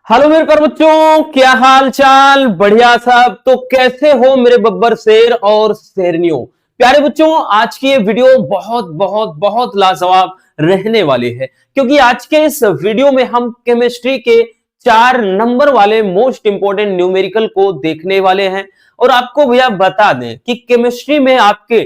Hello मेरे प्यारे बच्चों, क्या हाल चाल। बढ़िया साहब। तो कैसे हो मेरे बब्बर शेर और शेरनियों। प्यारे बच्चों, आज की ये वीडियो बहुत बहुत बहुत लाजवाब रहने वाली है, क्योंकि आज के इस वीडियो में हम केमिस्ट्री के 4 नंबर वाले मोस्ट इंपोर्टेंट न्यूमेरिकल को देखने वाले हैं। और आपको भैया बता दें कि केमिस्ट्री में आपके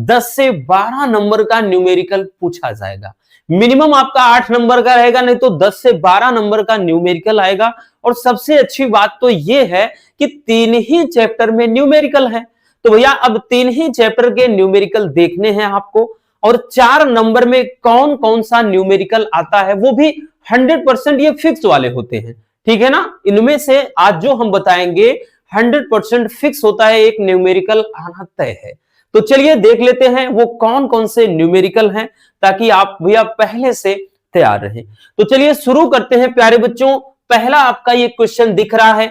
10 से 12 नंबर का न्यूमेरिकल पूछा जाएगा। मिनिमम आपका 8 नंबर का रहेगा, नहीं तो 10 से 12 नंबर का न्यूमेरिकल आएगा। और सबसे अच्छी बात तो यह है कि 3 ही चैप्टर में न्यूमेरिकल है। तो भैया अब 3 ही चैप्टर के न्यूमेरिकल देखने हैं आपको, और 4 नंबर में कौन कौन सा न्यूमेरिकल आता है वो भी 100% ये फिक्स वाले होते हैं। ठीक है ना। इनमें से आज जो हम बताएंगे 100% फिक्स होता है, एक न्यूमेरिकल आना तय है। तो चलिए देख लेते हैं वो कौन कौन से न्यूमेरिकल हैं, ताकि आप भैया पहले से तैयार रहें। तो चलिए शुरू करते हैं प्यारे बच्चों। पहला आपका ये क्वेश्चन दिख रहा है,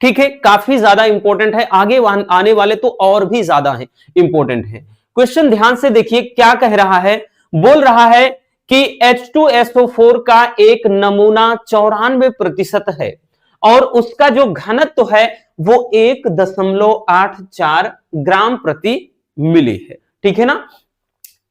ठीक है, काफी ज्यादा इंपॉर्टेंट है, आगे आने वाले तो और भी ज्यादा है इंपॉर्टेंट है। क्वेश्चन ध्यान से देखिए क्या कह रहा है। बोल रहा है कि H2SO4 का एक नमूना 94% है और उसका जो घनत्व है वो 1.84 ग्राम प्रति मिली है। ठीक है ना।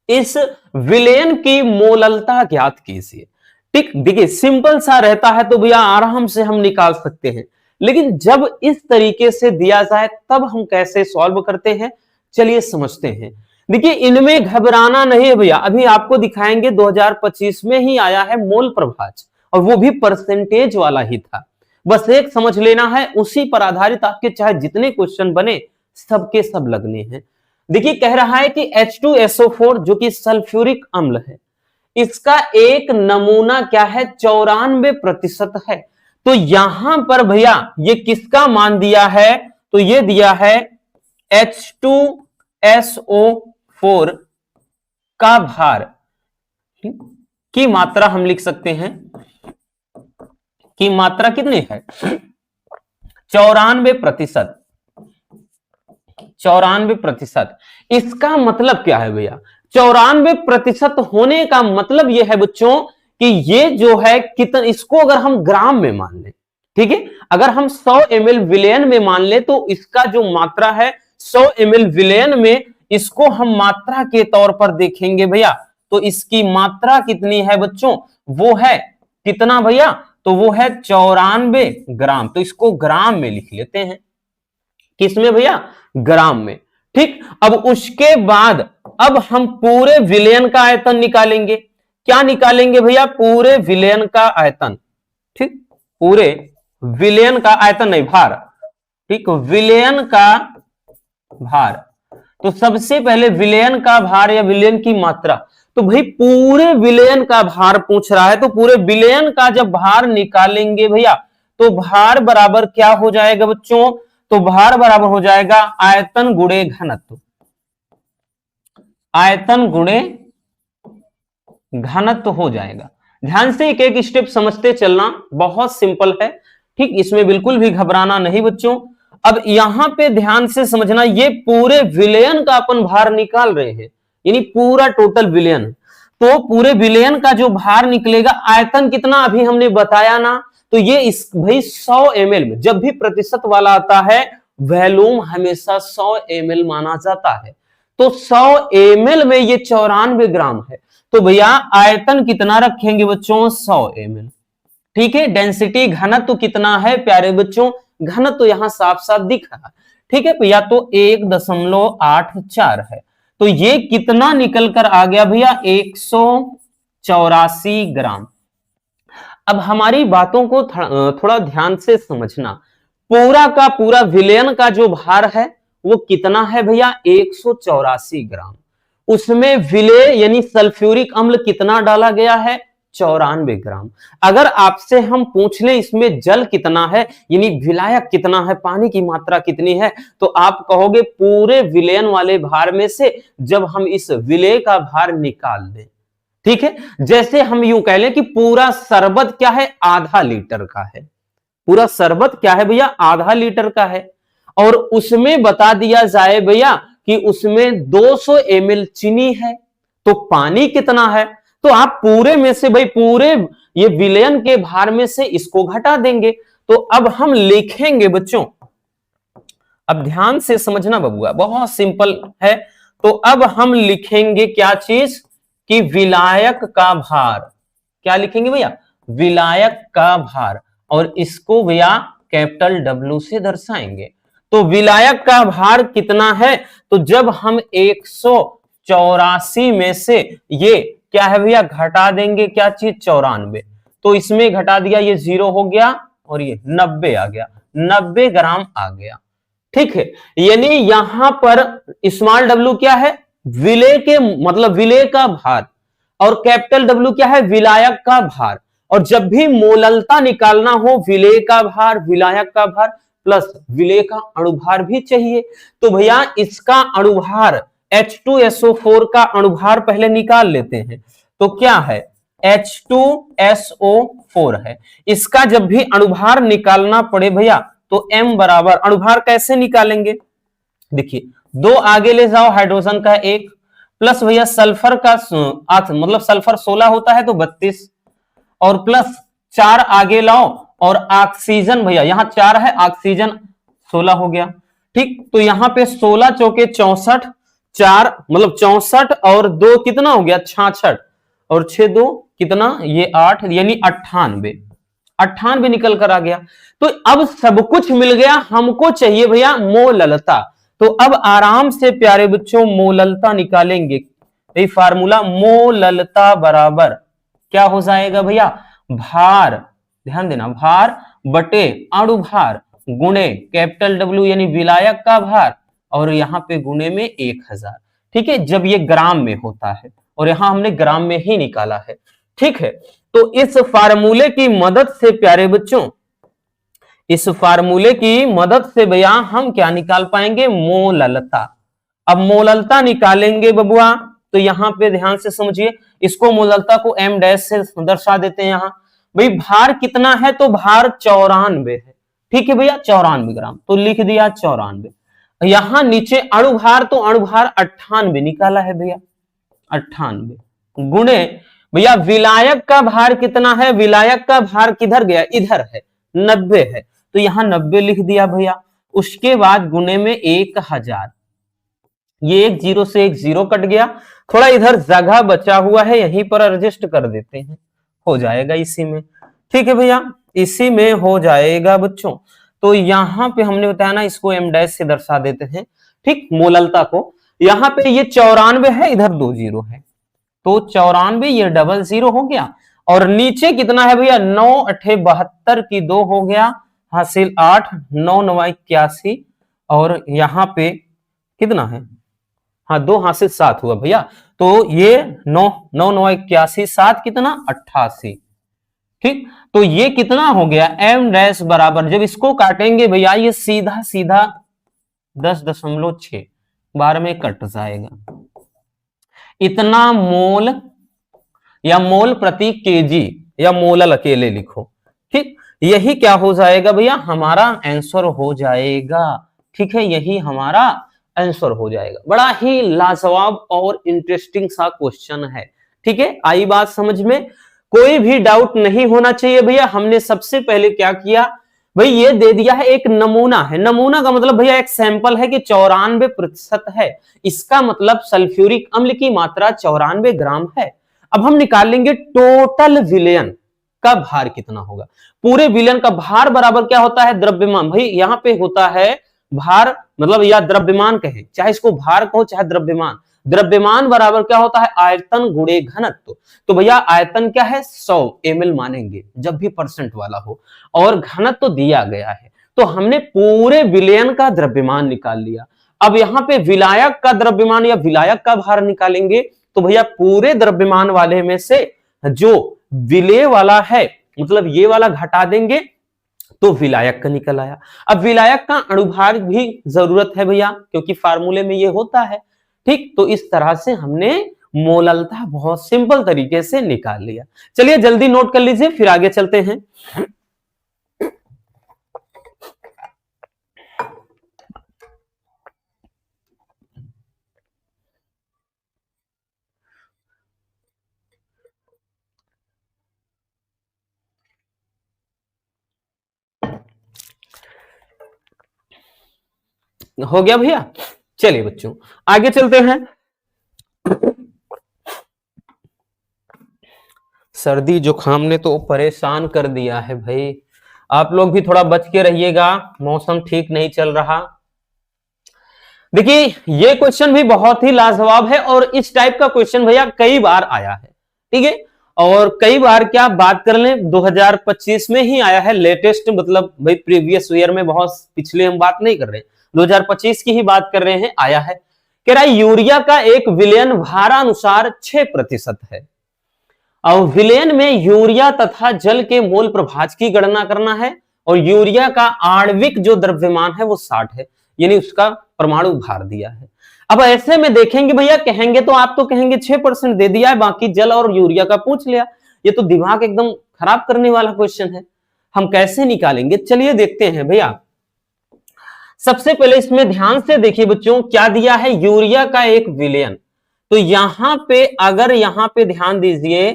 इस विलयन की मोललता ज्ञात कीजिए। ठीक, देखिए सिंपल सा रहता है तो भैया आराम से हम निकाल सकते हैं, लेकिन जब इस तरीके से दिया जाए तब हम कैसे सॉल्व करते हैं, चलिए समझते हैं। देखिए इनमें घबराना नहीं है भैया, अभी आपको दिखाएंगे 2025 में ही आया है मोल प्रभाज, और वो भी परसेंटेज वाला ही था। बस एक समझ लेना है, उसी पर आधारित आपके चाहे जितने क्वेश्चन बने सबके सब लगने हैं। देखिए कह रहा है कि H2SO4 जो कि सल्फ्यूरिक अम्ल है, इसका एक नमूना क्या है 94% है। तो यहां पर भैया ये किसका मान दिया है, तो ये दिया है H2SO4 का भार की मात्रा हम लिख सकते हैं कि मात्रा कितनी है 94%। 94%। इसका मतलब क्या है भैया, 94% होने का मतलब यह है बच्चों कि ये जो है कितना, इसको अगर हम ग्राम में मान लें, ठीक है, अगर हम 100 ml विलयन में मान ले तो इसका जो मात्रा है 100 ml विलयन में, इसको हम मात्रा के तौर पर देखेंगे भैया, तो इसकी मात्रा कितनी है बच्चों, वो है कितना भैया, तो वो है 94 ग्राम। तो इसको ग्राम में लिख लेते हैं, किसमें भैया, ग्राम में। ठीक, अब उसके बाद अब हम पूरे विलयन का आयतन निकालेंगे। क्या निकालेंगे भैया, पूरे विलयन का आयतन। ठीक, पूरे विलयन का आयतन नहीं, भार। ठीक, विलयन का भार। तो सबसे पहले विलयन का भार या विलयन की मात्रा, तो भाई पूरे विलयन का भार पूछ रहा है, तो पूरे विलयन का जब भार निकालेंगे भैया, तो भार बराबर क्या हो जाएगा बच्चों, तो भार बराबर हो जाएगा आयतन गुणे घनत्व। आयतन गुणे घनत्व हो जाएगा। ध्यान से एक एक स्टेप समझते चलना, बहुत सिंपल है। ठीक, इसमें बिल्कुल भी घबराना नहीं बच्चों। अब यहां पे ध्यान से समझना, ये पूरे विलयन का अपन भार निकाल रहे हैं, यानी पूरा टोटल विलयन। तो पूरे विलयन का जो भार निकलेगा, आयतन कितना अभी हमने बताया ना, तो ये इस भाई 100 ml में, जब भी प्रतिशत वाला आता है वॉल्यूम हमेशा 100 ml माना जाता है। तो 100 ml में ये 94 ग्राम है, तो भैया आयतन कितना रखेंगे बच्चों, 100 ml। ठीक है, डेंसिटी घनत्व कितना है प्यारे बच्चों, घनत्व यहां साफ साफ दिख रहा है। ठीक है भैया, तो 1.84 है। तो ये कितना निकल कर आ गया भैया, 184 ग्राम। अब हमारी बातों को थोड़ा ध्यान से समझना। पूरा का पूरा विलयन का जो भार है वो कितना है भैया, 184 ग्राम। उसमें विलेय यानी सल्फ्यूरिक अम्ल कितना डाला गया है, 94 ग्राम। अगर आपसे हम पूछ लें इसमें जल कितना है, यानी विलायक कितना है, पानी की मात्रा कितनी है, तो आप कहोगे पूरे विलयन वाले भार में से जब हम इस विलेय का भार निकाल दें। ठीक है, जैसे हम यूं कह लें कि पूरा शरबत क्या है, आधा लीटर का है। पूरा शरबत क्या है भैया, आधा लीटर का है, और उसमें बता दिया जाए भैया कि उसमें 200 ml चीनी है, तो पानी कितना है, तो आप पूरे में से भाई पूरे ये विलयन के भार में से इसको घटा देंगे, तो अब हम लिखेंगे बच्चों, अब ध्यान से समझना बबुआ, बहुत सिंपल है। तो अब हम लिखेंगे क्या चीज कि विलायक का भार, क्या लिखेंगे भैया, विलायक का भार, और इसको भैया कैपिटल डब्ल्यू से दर्शाएंगे। तो विलायक का भार कितना है, तो जब हम 184 में से ये क्या है भैया घटा देंगे, क्या चीज 94, तो इसमें घटा दिया, ये 0 हो गया और ये 90 आ गया, 90 ग्राम आ गया। ठीक है, यानी यहां पर स्मॉल डब्ल्यू क्या है, विलेय के मतलब विलेय का भार, और कैपिटल डब्ल्यू क्या है, विलायक का भार। और जब भी मोललता निकालना हो, विलेय का भार, विलायक का भार प्लस विलेय का अणुभार भी चाहिए। तो भैया इसका अणुभार H2SO4 का अणुभार पहले निकाल लेते हैं। तो क्या है, H2SO4 है। इसका जब भी अणुभार निकालना पड़े भैया, तो M बराबर, अणुभार कैसे निकालेंगे, देखिए 2 आगे ले जाओ, हाइड्रोजन का 1 प्लस भैया सल्फर का 8, मतलब सल्फर 16 होता है तो 32, और प्लस 4 आगे लाओ, और ऑक्सीजन भैया यहां 4 है, ऑक्सीजन 16 हो गया। ठीक, तो यहां पे 16 चौके 64, 4 मतलब 64 और 2 कितना हो गया 66, और 6 2 कितना, ये 8, यानी 98, 98 निकल कर आ गया। तो अब सब कुछ मिल गया, हमको चाहिए भैया मोललता। तो अब आराम से प्यारे बच्चों मोललता निकालेंगे। यही फार्मूला, मोललता बराबर क्या हो जाएगा भैया, भार, ध्यान देना, भार बटे अणुभार गुणे कैपिटल डब्ल्यू यानी विलायक का भार, और यहां पे गुणे में 1000। ठीक है, जब ये ग्राम में होता है, और यहां हमने ग्राम में ही निकाला है। ठीक है, तो इस फार्मूले की मदद से प्यारे बच्चों, इस फार्मूले की मदद से भैया हम क्या निकाल पाएंगे, मोललता। अब मोललता निकालेंगे बबुआ, तो यहां पे ध्यान से समझिए, इसको मोललता को M डैश से दर्शा देते हैं। यहां भाई भार कितना है, तो भार 94 है। ठीक है भैया, 94 ग्राम, तो लिख दिया 94। यहां नीचे अणुभार, तो अणुभार 98 निकाला है भैया, 98 गुणे भैया विलायक का भार कितना है, विलायक का भार किधर गया, इधर है, 90 है, तो यहां 90 लिख दिया भैया। उसके बाद गुणे में 1000, ये एक जीरो से एक जीरो कट गया, थोड़ा इधर जगह बचा हुआ है, यहीं पर एडजस्ट कर देते हैं, हो जाएगा इसी में। ठीक है भैया, इसी में हो जाएगा बच्चों। तो यहां पे हमने बताया ना, इसको M डैश से दर्शा देते हैं। ठीक, मोललता को, यहां पे ये 94 है, इधर 2 जीरो है, तो 94, ये डबल जीरो हो गया। और नीचे कितना है भैया, 9 8 72 की 2 हो गया, हासिल 8, 9 9 81, और यहां पे कितना है, हाँ 2 हासिल 7 हुआ भैया। तो ये 9 9 9 81, 7 कितना 88। ठीक, तो ये कितना हो गया, M डैश बराबर, जब इसको काटेंगे भैया ये सीधा सीधा 10.6, 12 में कट जाएगा, इतना मोल या मोल प्रति केजी, या मोलल अकेले लिखो। ठीक, यही क्या हो जाएगा भैया, हमारा आंसर हो जाएगा। ठीक है, यही हमारा आंसर हो जाएगा। बड़ा ही लाजवाब और इंटरेस्टिंग सा क्वेश्चन है। ठीक है, आई बात समझ में, कोई भी डाउट नहीं होना चाहिए भैया। हमने सबसे पहले क्या किया भाई, ये दे दिया है, एक नमूना है, नमूना का मतलब भैया एक सैंपल है कि 94% है, इसका मतलब सल्फ्यूरिक अम्ल की मात्रा 94 ग्राम है। अब हम निकाल लेंगे टोटल विलयन का भार कितना होगा। पूरे विलयन का भार बराबर क्या होता है, द्रव्यमान। भाई यहां पे होता है भार, मतलब या द्रव्यमान कहें, चाहे इसको भार कहो चाहे द्रव्यमान, द्रव्यमान बराबर क्या होता है, आयतन गुणे घनत्व। तो भैया आयतन क्या है, 100 ml मानेंगे जब भी परसेंट वाला हो, और घनत्व तो दिया गया है। तो हमने पूरे विलयन का द्रव्यमान निकाल लिया। अब यहां पे विलायक का द्रव्यमान या विलायक का भार निकालेंगे, तो भैया पूरे द्रव्यमान वाले में से जो विलेय वाला है, मतलब ये वाला घटा देंगे, तो विलायक का निकल आया। अब विलायक का अणुभार भी जरूरत है भैया, क्योंकि फार्मूले में ये होता है। ठीक, तो इस तरह से हमने मोललता बहुत सिंपल तरीके से निकाल लिया। चलिए जल्दी नोट कर लीजिए, फिर आगे चलते हैं। हो गया भैया। चलिए बच्चों आगे चलते हैं। सर्दी जुकाम ने तो परेशान कर दिया है भाई, आप लोग भी थोड़ा बच के रहिएगा, मौसम ठीक नहीं चल रहा। देखिए ये क्वेश्चन भी बहुत ही लाजवाब है और इस टाइप का क्वेश्चन भैया कई बार आया है, ठीक है। और कई बार क्या बात कर लें 2025 में ही आया है लेटेस्ट, मतलब भाई प्रीवियस ईयर में बहुत पिछले हम बात नहीं कर रहे, 2025 की ही बात कर रहे हैं, आया है। कह रहा है यूरिया का एक विलयन भारानुसार 6% है। और विलयन में यूरिया तथा जल के मोल प्रभाज की गणना करना है और यूरिया का आणविक जो द्रव्यमान है वो 60 है, यानी उसका परमाणु भार दिया है। अब ऐसे में देखेंगे भैया, कहेंगे तो आप तो कहेंगे 6% दे दिया है, बाकी जल और यूरिया का पूछ लिया, ये तो दिमाग एकदम खराब करने वाला क्वेश्चन है, हम कैसे निकालेंगे? चलिए देखते हैं भैया। सबसे पहले इसमें ध्यान से देखिए बच्चों, क्या दिया है, यूरिया का एक विलयन। तो यहां पे अगर यहां पे ध्यान दीजिए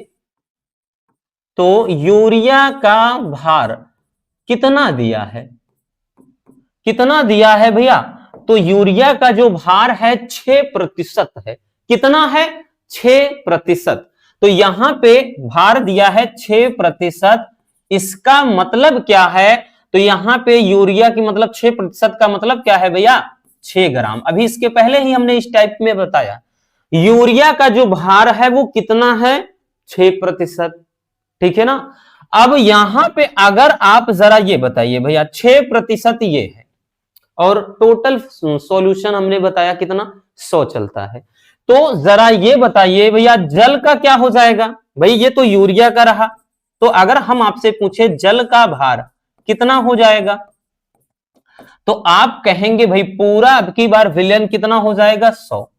तो यूरिया का भार कितना दिया है, कितना दिया है भैया? तो यूरिया का जो भार है 6% है। कितना है? 6%। तो यहां पे भार दिया है 6%। इसका मतलब क्या है? तो यहां पे यूरिया की मतलब 6% का मतलब क्या है भैया? 6 ग्राम। अभी इसके पहले ही हमने इस टाइप में बताया, यूरिया का जो भार है वो कितना है? 6%, ठीक है ना। अब यहां पे अगर आप जरा ये बताइए भैया, 6% ये है और टोटल सॉल्यूशन हमने बताया कितना, 100 चलता है। तो जरा ये बताइए भैया जल का क्या हो जाएगा? भाई ये तो यूरिया का रहा, तो अगर हम आपसे पूछे जल का भार कितना हो जाएगा, तो आप कहेंगे भाई पूरा अब की बार विलयन कितना हो जाएगा? 100।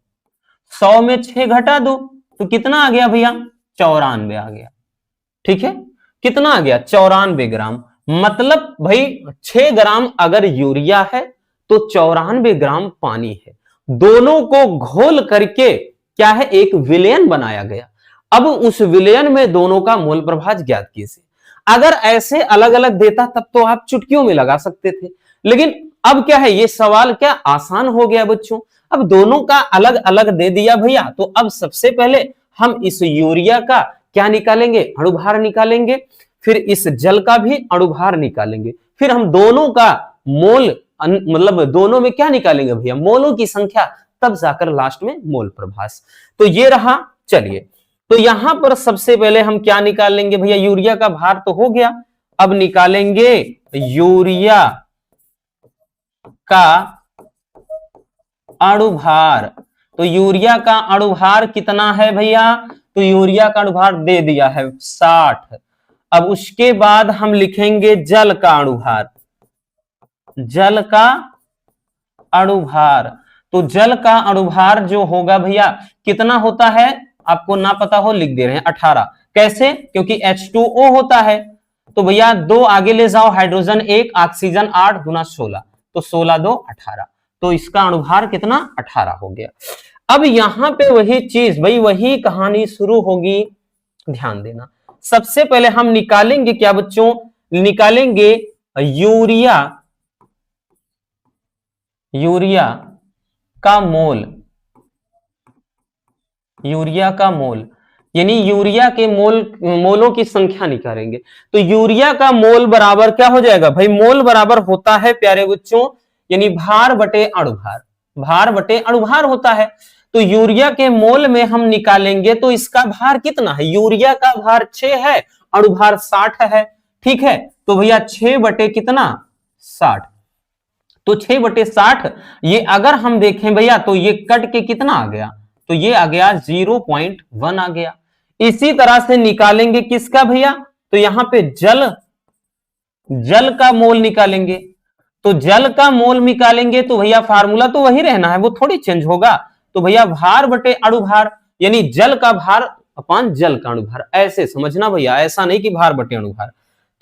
100 में 6 घटा दो तो कितना आ गया भैया? 94 आ गया, ठीक है। कितना आ गया? 94 ग्राम। मतलब भाई 6 ग्राम अगर यूरिया है तो 94 ग्राम पानी है। दोनों को घोल करके क्या है, एक विलयन बनाया गया। अब उस विलयन में दोनों का मोल प्रभाज ज्ञात कीजिए। अगर ऐसे अलग अलग देता तब तो आप चुटकियों में लगा सकते थे, लेकिन अब क्या है, ये सवाल क्या आसान हो गया बच्चों। अब दोनों का अलग अलग दे दिया भैया, तो अब सबसे पहले हम इस यूरिया का क्या निकालेंगे? अणुभार निकालेंगे। फिर इस जल का भी अणुभार निकालेंगे। फिर हम दोनों का मोल मतलब दोनों में क्या निकालेंगे भैया? मोलों की संख्या, तब जाकर लास्ट में मोल प्रभास। तो ये रहा। चलिए तो यहां पर सबसे पहले हम क्या निकालेंगे भैया? यूरिया का भार तो हो गया, अब निकालेंगे यूरिया का अणुभार। तो यूरिया का अणुभार कितना है भैया? तो यूरिया का अणुभार दे दिया है 60। अब उसके बाद हम लिखेंगे जल का अणुभार, जल का अणुभार। तो जल का अणुभार जो होगा भैया कितना होता है? आपको ना पता हो लिख दे रहे हैं 18। कैसे? क्योंकि H2O होता है। तो भैया 2 आगे ले जाओ, हाइड्रोजन 1, ऑक्सीजन 8 गुना 16, तो 16 2 18। तो इसका अणुभार कितना? 18 हो गया। अब यहां पे वही चीज भाई, वही कहानी शुरू होगी, ध्यान देना। सबसे पहले हम निकालेंगे क्या बच्चों? निकालेंगे यूरिया, यूरिया का मोल, यूरिया का मोल, यानी यूरिया के मोलों की संख्या निकालेंगे। तो यूरिया का मोल बराबर क्या हो जाएगा भाई? मोल बराबर होता है प्यारे बच्चों, यानी भार बटे अणुभार, भार बटे अणुभार होता है। तो यूरिया के मोल में हम निकालेंगे तो इसका भार कितना है? यूरिया का भार 6 है, अणुभार 60 है, ठीक है। तो भैया 6 बटे कितना? 60। तो 6 बटे 60, ये अगर हम देखें भैया तो ये कट के कितना आ गया? तो ये आ गया 0.1 आ गया। इसी तरह से निकालेंगे किसका भैया? तो यहां पे जल, जल का मोल निकालेंगे। तो जल का मोल निकालेंगे तो भैया फार्मूला तो वही रहना है, वो थोड़ी चेंज होगा। तो भैया भार बटे अणुभार, यानी जल का भार अपान जल का अणुभार, ऐसे समझना भैया, ऐसा नहीं कि भार बटे अणुभार।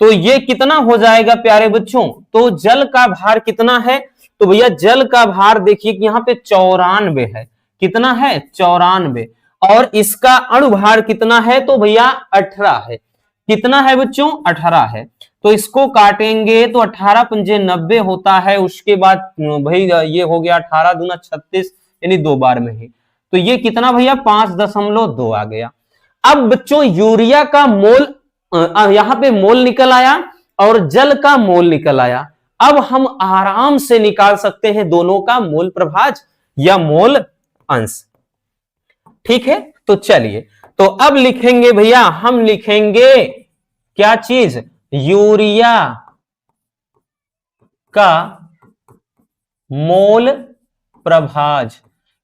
तो ये कितना हो जाएगा प्यारे बच्चों? तो जल का भार कितना है? तो भैया जल का भार देखिए कि यहां पे 94 है। कितना है? 94। और इसका अणुभार कितना है? तो भैया 18 है। कितना है बच्चों? 18 है। तो इसको काटेंगे तो 18 पंजे 90 होता है। उसके बाद भाई ये हो गया 18 दूना 36, यानी 2 बार में ही। तो ये कितना भैया 5.2 आ गया। अब बच्चों यूरिया का मोल यहां पे मोल निकल आया और जल का मोल निकल आया। अब हम आराम से निकाल सकते हैं दोनों का मोल प्रभाज या मोल अंश। ठीक है, तो चलिए, तो अब लिखेंगे भैया, हम लिखेंगे क्या चीज, यूरिया का मोल प्रभाज।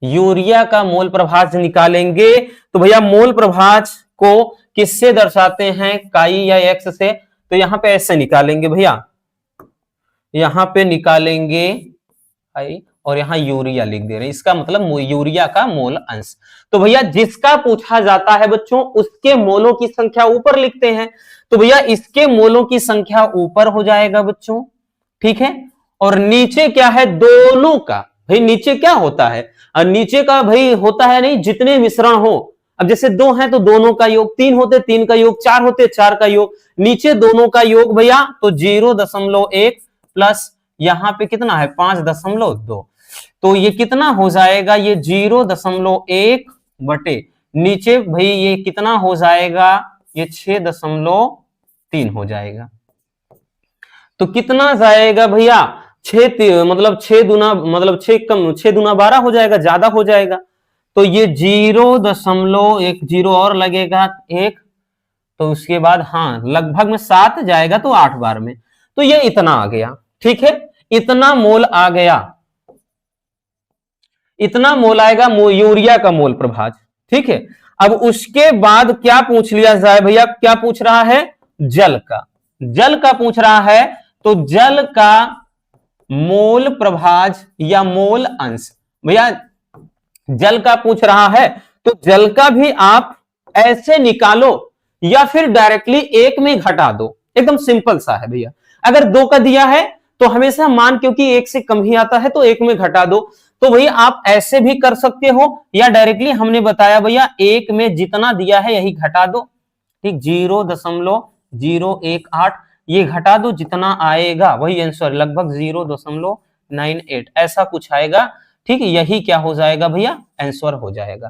यूरिया का मोल प्रभाज निकालेंगे तो भैया मोल प्रभाज को किससे दर्शाते हैं, काई या एक्स से। तो यहां पे ऐसे निकालेंगे भैया, यहां पे निकालेंगे आई और यहां यूरिया लिख दे रहे हैं, इसका मतलब यूरिया का मोल अंश। तो भैया जिसका पूछा जाता है बच्चों उसके मोलों की संख्या ऊपर लिखते हैं। तो भैया इसके मोलों की संख्या ऊपर हो जाएगा बच्चों, ठीक है। और नीचे क्या है, दोनों का। भाई नीचे क्या होता है, और नीचे का भाई होता है नहीं, जितने मिश्रण हो। अब जैसे 2 हैं तो दोनों का योग, 3 होते 3 का योग, 4 होते 4 का योग, नीचे दोनों का योग भैया। तो 0.1 प्लस यहां पे कितना है 5.2, तो ये कितना हो जाएगा, ये 0.1 बटे नीचे भाई ये कितना हो जाएगा, ये 6.3 हो जाएगा। तो कितना जाएगा भैया 6 मतलब 6 दूना मतलब 6 कम 6 दूना 12 हो जाएगा, ज्यादा हो जाएगा। तो ये 0.1 जीरो और लगेगा 1, तो उसके बाद हाँ लगभग में 7 जाएगा तो 8 बार में। तो ये इतना आ गया, ठीक है, इतना मोल आ गया, इतना मोल आएगा यूरिया का मोल प्रभाज, ठीक है। अब उसके बाद क्या पूछ लिया जाए भैया, क्या पूछ रहा है, जल का। जल का पूछ रहा है, तो जल का मोल प्रभाज या मोल अंश। भैया जल का पूछ रहा है तो जल का भी आप ऐसे निकालो या फिर डायरेक्टली 1 में घटा दो, एकदम सिंपल सा है भैया। अगर 2 का दिया है तो हमेशा मान क्योंकि 1 से कम ही आता है तो 1 में घटा दो। तो भैया आप ऐसे भी कर सकते हो या डायरेक्टली हमने बताया भैया 1 में जितना दिया है यही घटा दो, ठीक। 0.018 ये घटा दो, जितना आएगा वही आंसर, लगभग 0.98 ऐसा कुछ आएगा, ठीक। यही क्या हो जाएगा भैया, आंसर हो जाएगा,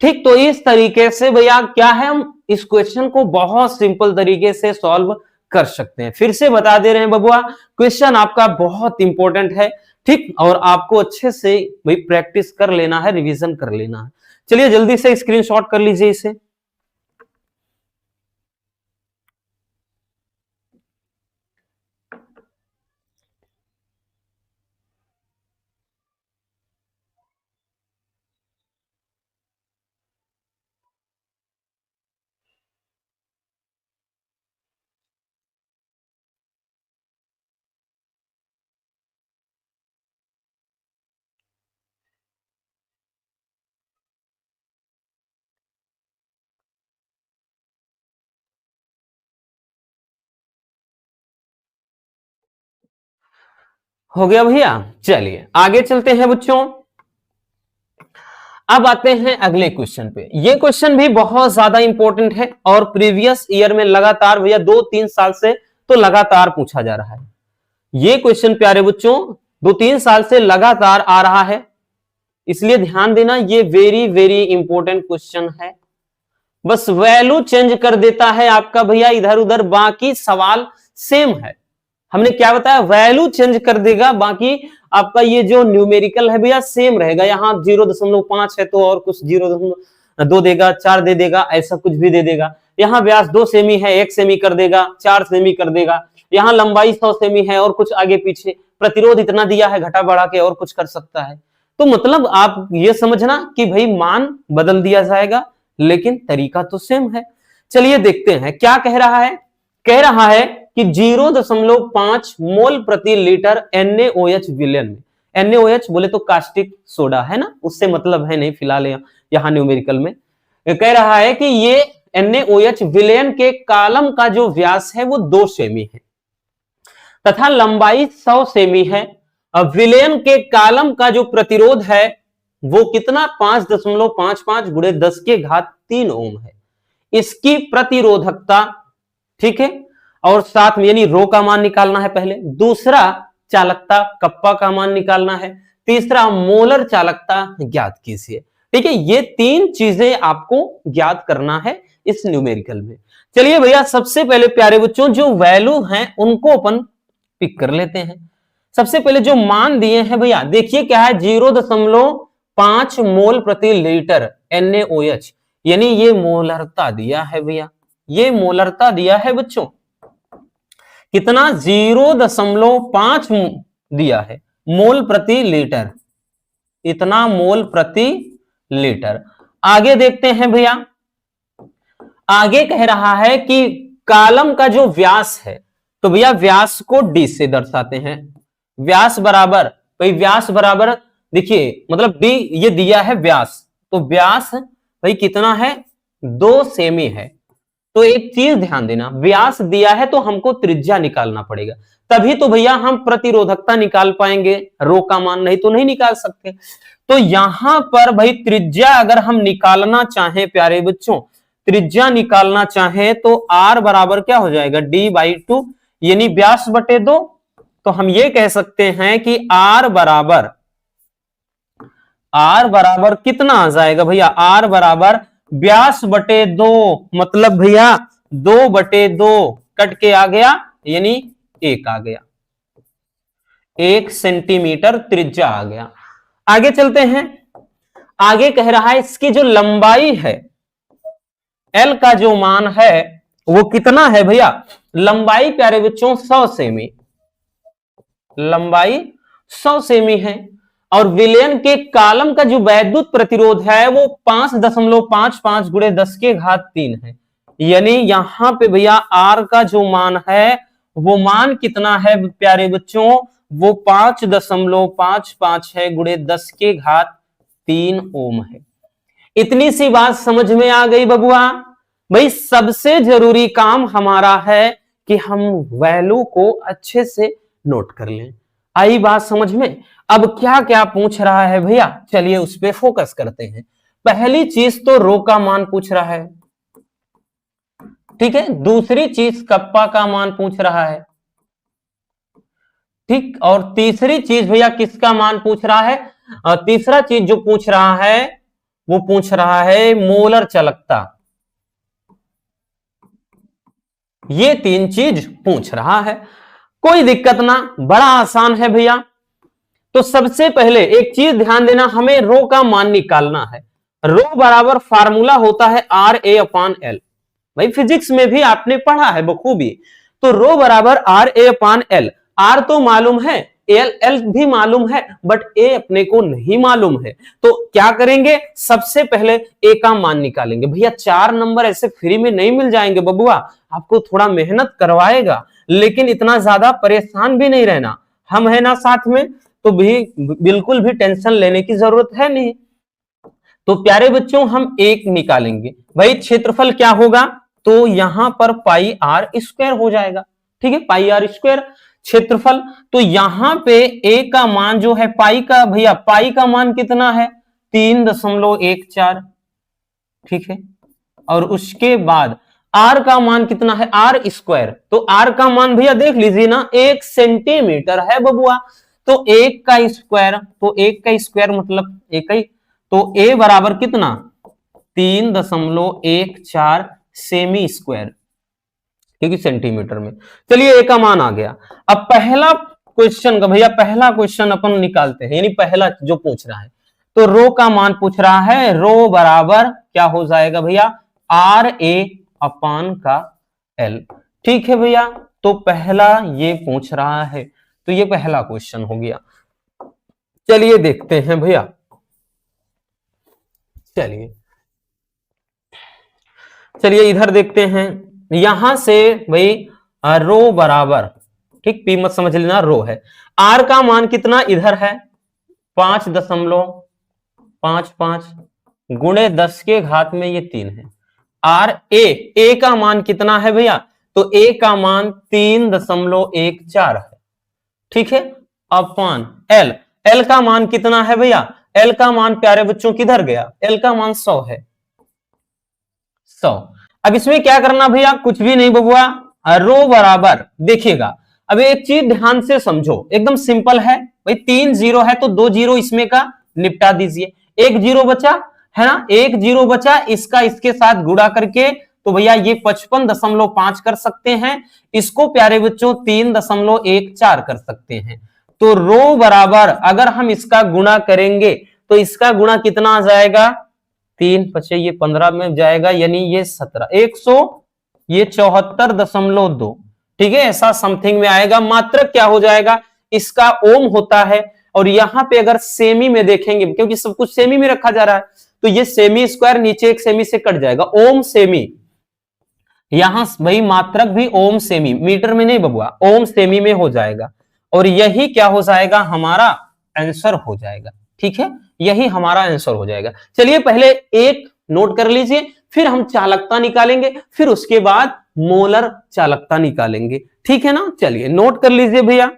ठीक। तो इस तरीके से भैया क्या है, हम इस क्वेश्चन को बहुत सिंपल तरीके से सॉल्व कर सकते हैं। फिर से बता दे रहे हैं बबुआ, क्वेश्चन आपका बहुत इंपॉर्टेंट है, ठीक। और आपको अच्छे से भाई प्रैक्टिस कर लेना है, रिवीजन कर लेना है। चलिए जल्दी से स्क्रीनशॉट कर लीजिए इसे। हो गया भैया, चलिए आगे चलते हैं बच्चों। अब आते हैं अगले क्वेश्चन पे। ये क्वेश्चन भी बहुत ज्यादा इंपॉर्टेंट है और प्रीवियस ईयर में लगातार भैया 2-3 साल से तो लगातार पूछा जा रहा है। ये क्वेश्चन प्यारे बच्चों 2-3 साल से लगातार आ रहा है, इसलिए ध्यान देना, ये वेरी वेरी इंपॉर्टेंट क्वेश्चन है। बस वैल्यू चेंज कर देता है आपका भैया इधर उधर, बाकी सवाल सेम है। हमने क्या बताया, वैल्यू चेंज कर देगा, बाकी आपका ये जो न्यूमेरिकल है भैया सेम रहेगा। यहाँ 0.5 है तो और कुछ 0.2 देगा, 4 दे देगा, ऐसा कुछ भी दे देगा। यहाँ व्यास 2 सेमी है, 1 सेमी कर देगा, 4 सेमी कर देगा। यहाँ लंबाई 100 सेमी है और कुछ आगे पीछे, प्रतिरोध इतना दिया है, घटा बढ़ा के और कुछ कर सकता है। तो मतलब आप ये समझना कि भाई मान बदल दिया जाएगा लेकिन तरीका तो सेम है। चलिए देखते हैं क्या कह रहा है। कह रहा है कि 0.5 मोल प्रति लीटर NaOH विलयन में, NaOH बोले तो कास्टिक सोडा है ना, उससे मतलब है नहीं फिलहाल यहां न्यूमेरिकल में। कह रहा है कि ये NaOH विलयन के कॉलम का जो व्यास है वो 2 सेमी है तथा लंबाई 100 सेमी है। अब विलयन के कॉलम का जो प्रतिरोध है वो कितना 5.55 गुणे 10 के घात 3 ओम है। इसकी प्रतिरोधकता, ठीक है, और साथ में यानी रो का मान निकालना है पहले, दूसरा चालकता कप्पा का मान निकालना है, तीसरा मोलर चालकता ज्ञात कीजिए। ठीक है, ये तीन चीजें आपको ज्ञात करना है इस न्यूमेरिकल में। चलिए भैया, सबसे पहले प्यारे बच्चों जो वैल्यू हैं उनको अपन पिक कर लेते हैं। सबसे पहले जो मान दिए हैं भैया, देखिए क्या है, 0.5 मोल प्रति लीटर NaOH, यानी ये मोलरता दिया है भैया, ये मोलरता दिया है बच्चों, कितना 0.5 दिया है मोल प्रति लीटर, इतना मोल प्रति लीटर। आगे देखते हैं भैया, आगे कह रहा है कि कॉलम का जो व्यास है, तो भैया व्यास को d से दर्शाते हैं। व्यास बराबर, भाई व्यास बराबर देखिए, मतलब d ये दिया है व्यास, तो व्यास भाई कितना है, 2 सेमी है। तो एक चीज ध्यान देना, व्यास दिया है तो हमको त्रिज्या निकालना पड़ेगा, तभी तो भैया हम प्रतिरोधकता निकाल पाएंगे, रो का मान नहीं तो नहीं निकाल सकते। तो यहां पर भाई त्रिज्या अगर हम निकालना चाहें प्यारे बच्चों, त्रिज्या निकालना चाहें तो R बराबर क्या हो जाएगा, D/2, यानी व्यास बटे 2। तो हम ये कह सकते हैं कि R बराबर कितना आ जाएगा भैया, R बराबर व्यास बटे 2, मतलब भैया 2/2 कट के आ गया, यानी 1 आ गया, 1 सेंटीमीटर त्रिज्या आ गया। आगे चलते हैं, आगे कह रहा है इसकी जो लंबाई है, L का जो मान है वो कितना है भैया, लंबाई प्यारे बच्चों 100 सेमी, लंबाई 100 सेमी है। और विलयन के कॉलम का जो वैद्युत प्रतिरोध है वो 5.55 गुणे 10⁻³ है, यानी यहां पे भैया R का जो मान है वो मान कितना है प्यारे बच्चों, वो 5.55 है गुणे 10⁻³ ओम है। इतनी सी बात समझ में आ गई बबुआ। भाई सबसे जरूरी काम हमारा है कि हम वैल्यू को अच्छे से नोट कर लें। आई बात समझ में? अब क्या क्या पूछ रहा है भैया, चलिए उस पर फोकस करते हैं। पहली चीज तो रो का मान पूछ रहा है, ठीक है, दूसरी चीज कप्पा का मान पूछ रहा है, ठीक, और तीसरी चीज भैया किसका मान पूछ रहा है, तीसरा चीज जो पूछ रहा है वो पूछ रहा है मोलर चालकता। ये 3 चीज पूछ रहा है, कोई दिक्कत ना, बड़ा आसान है भैया। तो सबसे पहले एक चीज ध्यान देना, हमें रो का मान निकालना है। रो बराबर फार्मूला होता है RA/L, भाई फिजिक्स में भी आपने पढ़ा है बखूबी। तो रो बराबर RA/L, R तो मालूम है, L भी मालूम है, बट A अपने को नहीं मालूम है। तो क्या करेंगे, सबसे पहले A का मान निकालेंगे। भैया 4 नंबर ऐसे फ्री में नहीं मिल जाएंगे बबुआ, आपको थोड़ा मेहनत करवाएगा, लेकिन इतना ज्यादा परेशान भी नहीं रहना, हम है ना साथ में, तो भी बिल्कुल भी टेंशन लेने की जरूरत है नहीं। तो प्यारे बच्चों हम 1 निकालेंगे, भाई क्षेत्रफल क्या होगा, तो यहां पर πr² हो जाएगा, ठीक है, πr²। क्षेत्रफल, तो यहां पे A का मान जो है पाई का, भैया पाई का मान कितना है, 3.14, ठीक है, और उसके बाद R का मान कितना है, R², तो R का मान भैया देख लीजिए ना, 1 सेंटीमीटर है बबुआ, तो 1 का स्क्वायर, तो 1 का स्क्वायर मतलब 1 ही, तो A बराबर कितना, 3.14 सेमी स्क्वायर, क्योंकि सेंटीमीटर में। चलिए A का मान आ गया। अब पहला क्वेश्चन का भैया, पहला क्वेश्चन अपन निकालते हैं, यानी पहला जो पूछ रहा है, तो रो का मान पूछ रहा है, रो बराबर क्या हो जाएगा भैया, RA/L, ठीक है भैया। तो पहला ये पूछ रहा है, तो ये पहला क्वेश्चन हो गया। चलिए देखते हैं भैया, चलिए इधर देखते हैं, यहां से भाई रो बराबर, ठीक, पी मत समझ लेना, रो है, R का मान कितना इधर है 5.55 गुणे 10⁻³ ये 3 है। A का मान कितना है भैया, तो A का मान 3.14 है, ठीक है, अपॉन L का मान कितना है भैया, L का मान प्यारे बच्चों किधर गया, L का मान 100 है, 100। अब इसमें क्या करना भैया, कुछ भी नहीं बबुआ, रो बराबर देखिएगा, अब एक चीज ध्यान से समझो, एकदम सिंपल है भाई, 3 जीरो है तो 2 जीरो इसमें का निपटा दीजिए, 1 जीरो बचा है ना, 1 जीरो बचा, इसका इसके साथ गुणा करके तो भैया ये 55.5 कर सकते हैं, इसको प्यारे बच्चों 3.14 कर सकते हैं। तो रो बराबर अगर हम इसका गुणा करेंगे तो इसका गुणा कितना आ जाएगा, 3 पचे ये 15 में जाएगा, यानी ये 17, 100 ये 74.2, ठीक है, ऐसा समथिंग में आएगा। मात्रक क्या हो जाएगा, इसका ओम होता है, और यहां पे अगर सेमी में देखेंगे, क्योंकि सब कुछ सेमी में रखा जा रहा है, तो ये सेमी स्क्वायर नीचे एक सेमी से कट जाएगा, ओम सेमी, यहां भाई मात्रक भी ओम सेमी, मीटर में नहीं बबुआ, ओम सेमी में हो जाएगा, और यही क्या हो जाएगा, हमारा आंसर हो जाएगा। ठीक है, यही हमारा आंसर हो जाएगा। चलिए पहले एक नोट कर लीजिए, फिर हम चालकता निकालेंगे, फिर उसके बाद मोलर चालकता निकालेंगे। ठीक है ना, चलिए नोट कर लीजिए भैया।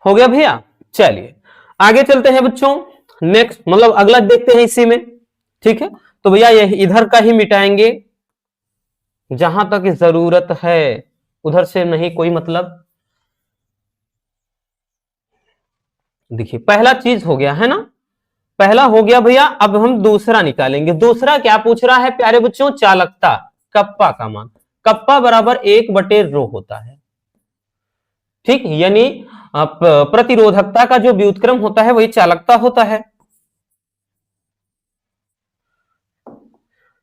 हो गया भैया, चलिए आगे चलते हैं बच्चों, नेक्स्ट मतलब अगला देखते हैं इसी में। ठीक है, तो भैया ये इधर का ही मिटाएंगे, जहां तक जरूरत है उधर से नहीं कोई मतलब। देखिए पहला चीज हो गया है ना, पहला हो गया भैया, अब हम दूसरा निकालेंगे। दूसरा क्या पूछ रहा है प्यारे बच्चों, चालकता, कप्पा का मान, कप्पा बराबर 1/रो होता है। ठीक, यानी प्रतिरोधकता का जो व्युत्क्रम होता है वही चालकता होता है।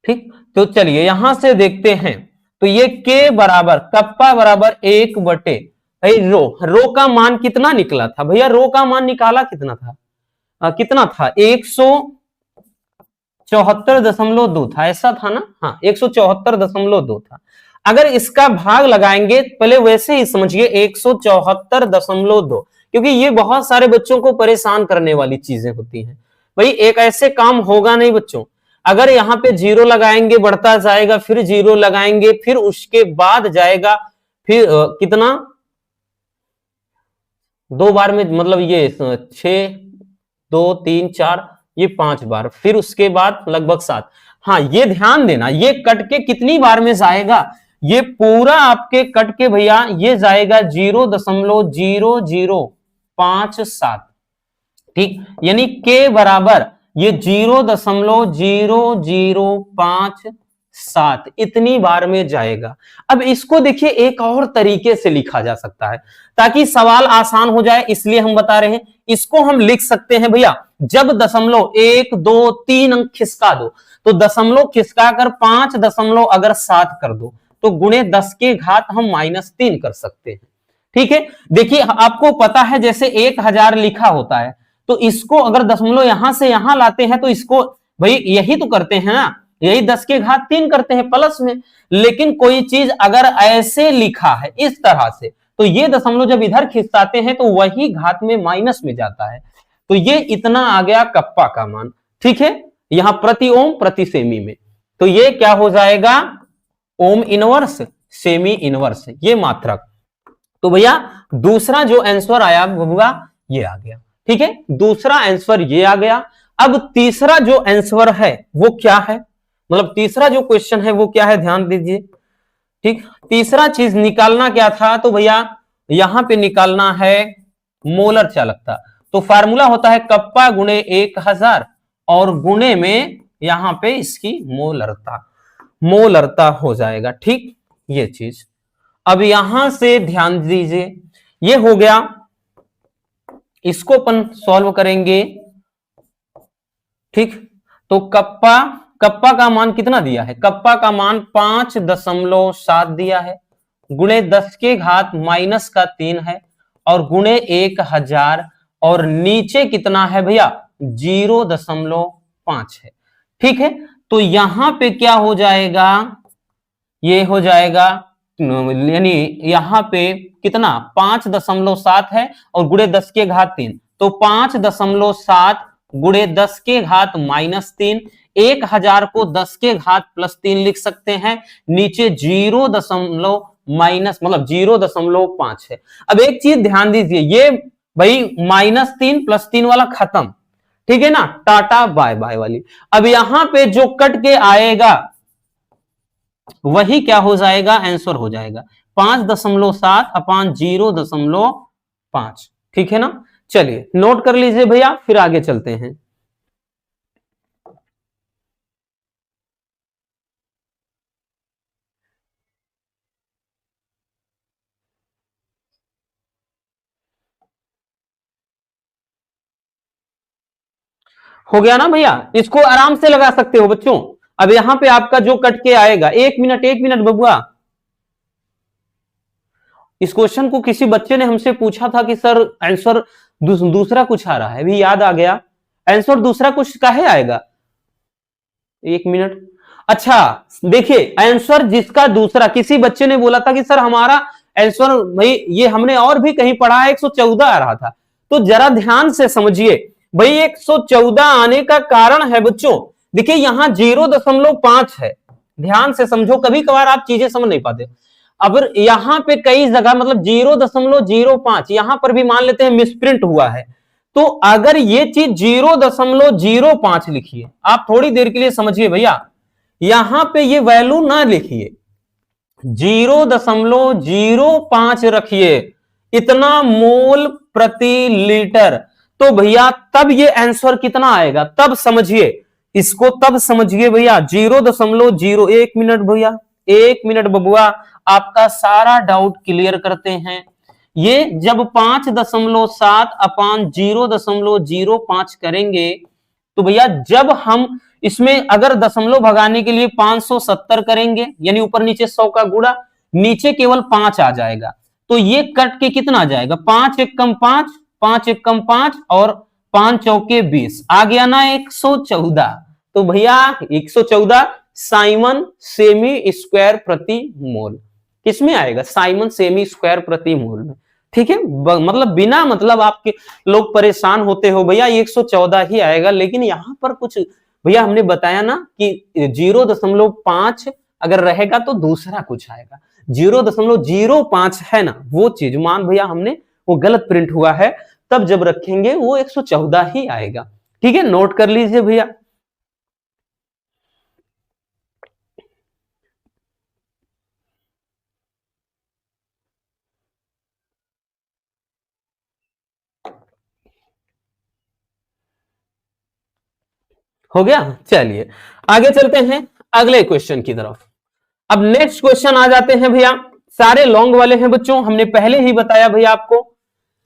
ठीक, तो चलिए यहां से देखते हैं, तो ये के बराबर कप्पा बराबर 1/, भाई रो, रो का मान कितना निकला था भैया, रो का मान निकाला कितना था, कितना था, 174.2 था, ऐसा था ना, हाँ 174.2 था। अगर इसका भाग लगाएंगे, पहले वैसे ही समझिए 174.2, क्योंकि ये बहुत सारे बच्चों को परेशान करने वाली चीजें होती हैं। भाई एक ऐसे काम होगा नहीं बच्चों, अगर यहाँ पे जीरो लगाएंगे बढ़ता जाएगा, फिर जीरो लगाएंगे, फिर उसके बाद जाएगा, फिर कितना, 2 बार में मतलब ये 6, 2, 3, 4, ये 5 बार, फिर उसके बाद लगभग 7। हाँ ये ध्यान देना, ये कट के कितनी बार में जाएगा, ये पूरा आपके कट के भैया ये जाएगा 0.0057। ठीक, यानी के बराबर ये 0.0057 इतनी बार में जाएगा। अब इसको देखिए एक और तरीके से लिखा जा सकता है, ताकि सवाल आसान हो जाए, इसलिए हम बता रहे हैं। इसको हम लिख सकते हैं भैया, जब दशमलव 1, 2, 3 अंक खिसका दो, तो दशमलव खिसका कर 5 अगर 7 कर दो, तो गुणे 10 के घात हम -3 कर सकते हैं। ठीक है, देखिए आपको पता है जैसे 1000 लिखा होता है, तो इसको अगर दशमलव यहां से यहां लाते हैं, तो इसको भाई यही तो करते हैं ना, यही 10 के घात 3 करते हैं प्लस में। लेकिन कोई चीज अगर ऐसे लिखा है इस तरह से, तो ये दशमलव जब इधर खिसकाते हैं तो वही घात में माइनस में जाता है। तो ये इतना आ गया कप्पा का मान। ठीक है, यहां प्रति ओम प्रति सेमी में, तो ये क्या हो जाएगा, ओम इनवर्स सेमी इनवर्स, ये मात्रक। तो भैया दूसरा जो आंसर आया बबुआ ये आ गया। ठीक है, दूसरा आंसर ये आ गया। अब तीसरा जो आंसर है वो क्या है, मतलब तीसरा जो क्वेश्चन है वो क्या है, ध्यान दीजिए। ठीक, तीसरा चीज निकालना क्या था, तो भैया यहां पे निकालना है मोलर चालकता। तो फार्मूला होता है कप्पा गुणे 1000 और गुणे में यहां पे इसकी मोलरता, मोलरता हो जाएगा। ठीक, ये चीज अब यहां से ध्यान दीजिए, ये हो गया, इसको अपन सॉल्व करेंगे। ठीक, तो कप्पा, कप्पा का मान कितना दिया है, कप्पा का मान 5.7 दिया है, गुणे 10 के घात -3 है, और गुणे 1000, और नीचे कितना है भैया 0.5 है। ठीक है, तो यहां पे क्या हो जाएगा, ये हो जाएगा, यानी यहां पे कितना 5.7 है और गुणे 10 के घात 3, तो 5.7 गुणे 10 के घात -3, 1000 को 10 के घात +3 लिख सकते हैं, नीचे 0 दशमलव माइनस मतलब 0.5 है। अब एक चीज ध्यान दीजिए, ये भाई -3 +3 वाला खत्म, ठीक है ना, टाटा बाय बाय वाली। अब यहां पे जो कट के आएगा वही क्या हो जाएगा, आंसर हो जाएगा 5.7 अपान 0.5, ठीक है ना। चलिए नोट कर लीजिए भैया, फिर आगे चलते हैं। हो गया ना भैया, इसको आराम से लगा सकते हो बच्चों। अब यहां पे आपका जो कट के आएगा, एक मिनट बबुआ, इस क्वेश्चन को किसी बच्चे ने हमसे पूछा था कि सर आंसर दूसरा कुछ आ रहा है, अभी याद आ गया, आंसर दूसरा कुछ काहे आएगा, एक मिनट। अच्छा देखिए, आंसर जिसका दूसरा, किसी बच्चे ने बोला था कि सर हमारा आंसर भाई ये हमने और भी कहीं पढ़ा है 114 आ रहा था, तो जरा ध्यान से समझिए भाई, 114 आने का कारण है बच्चों, देखिए यहां 0.5 है, ध्यान से समझो, कभी कभार आप चीजें समझ नहीं पाते। अब यहां पे कई जगह मतलब 0.05, यहां पर भी मान लेते हैं मिसप्रिंट हुआ है, तो अगर ये चीज 0.05 लिखिए, आप थोड़ी देर के लिए समझिए भैया, यहां पे ये वैल्यू ना लिखिए, 0.05 रखिए, इतना मोल प्रति लीटर, तो भैया तब ये आंसर कितना आएगा, तब समझिए इसको, तब समझिए भैया 0.0, एक मिनट भैया, एक मिनट बबुआ, आपका सारा डाउट क्लियर करते हैं। ये जब 5.7 अपान 0.05 करेंगे, तो भैया जब हम इसमें अगर दशमलव भगाने के लिए 570 करेंगे, यानी ऊपर नीचे 100 का गुणा, नीचे केवल 5 आ जाएगा, तो ये कट के कितना आ जाएगा, 5 एकम 5, 5 एकम 5 और 5 चौके 20, आ गया ना 114। तो भैया 114 साइमन सेमी स्क्वायर प्रति मोल, किसमें आएगा, साइमन सेमी स्क्वायर प्रति मोल में, ठीक है। मतलब बिना मतलब आपके लोग परेशान होते हो भैया 114 ही आएगा, लेकिन यहां पर कुछ भैया हमने बताया ना कि 0.5 अगर रहेगा तो दूसरा कुछ आएगा, 0.05 है ना, वो चीज मान भैया हमने वो गलत प्रिंट हुआ है, तब जब रखेंगे वो 114 ही आएगा, ठीक है, नोट कर लीजिए भैया। हो गया, चलिए आगे चलते हैं अगले क्वेश्चन की तरफ। अब नेक्स्ट क्वेश्चन आ जाते हैं भैया, सारे लॉन्ग वाले हैं बच्चों, हमने पहले ही बताया भैया आपको।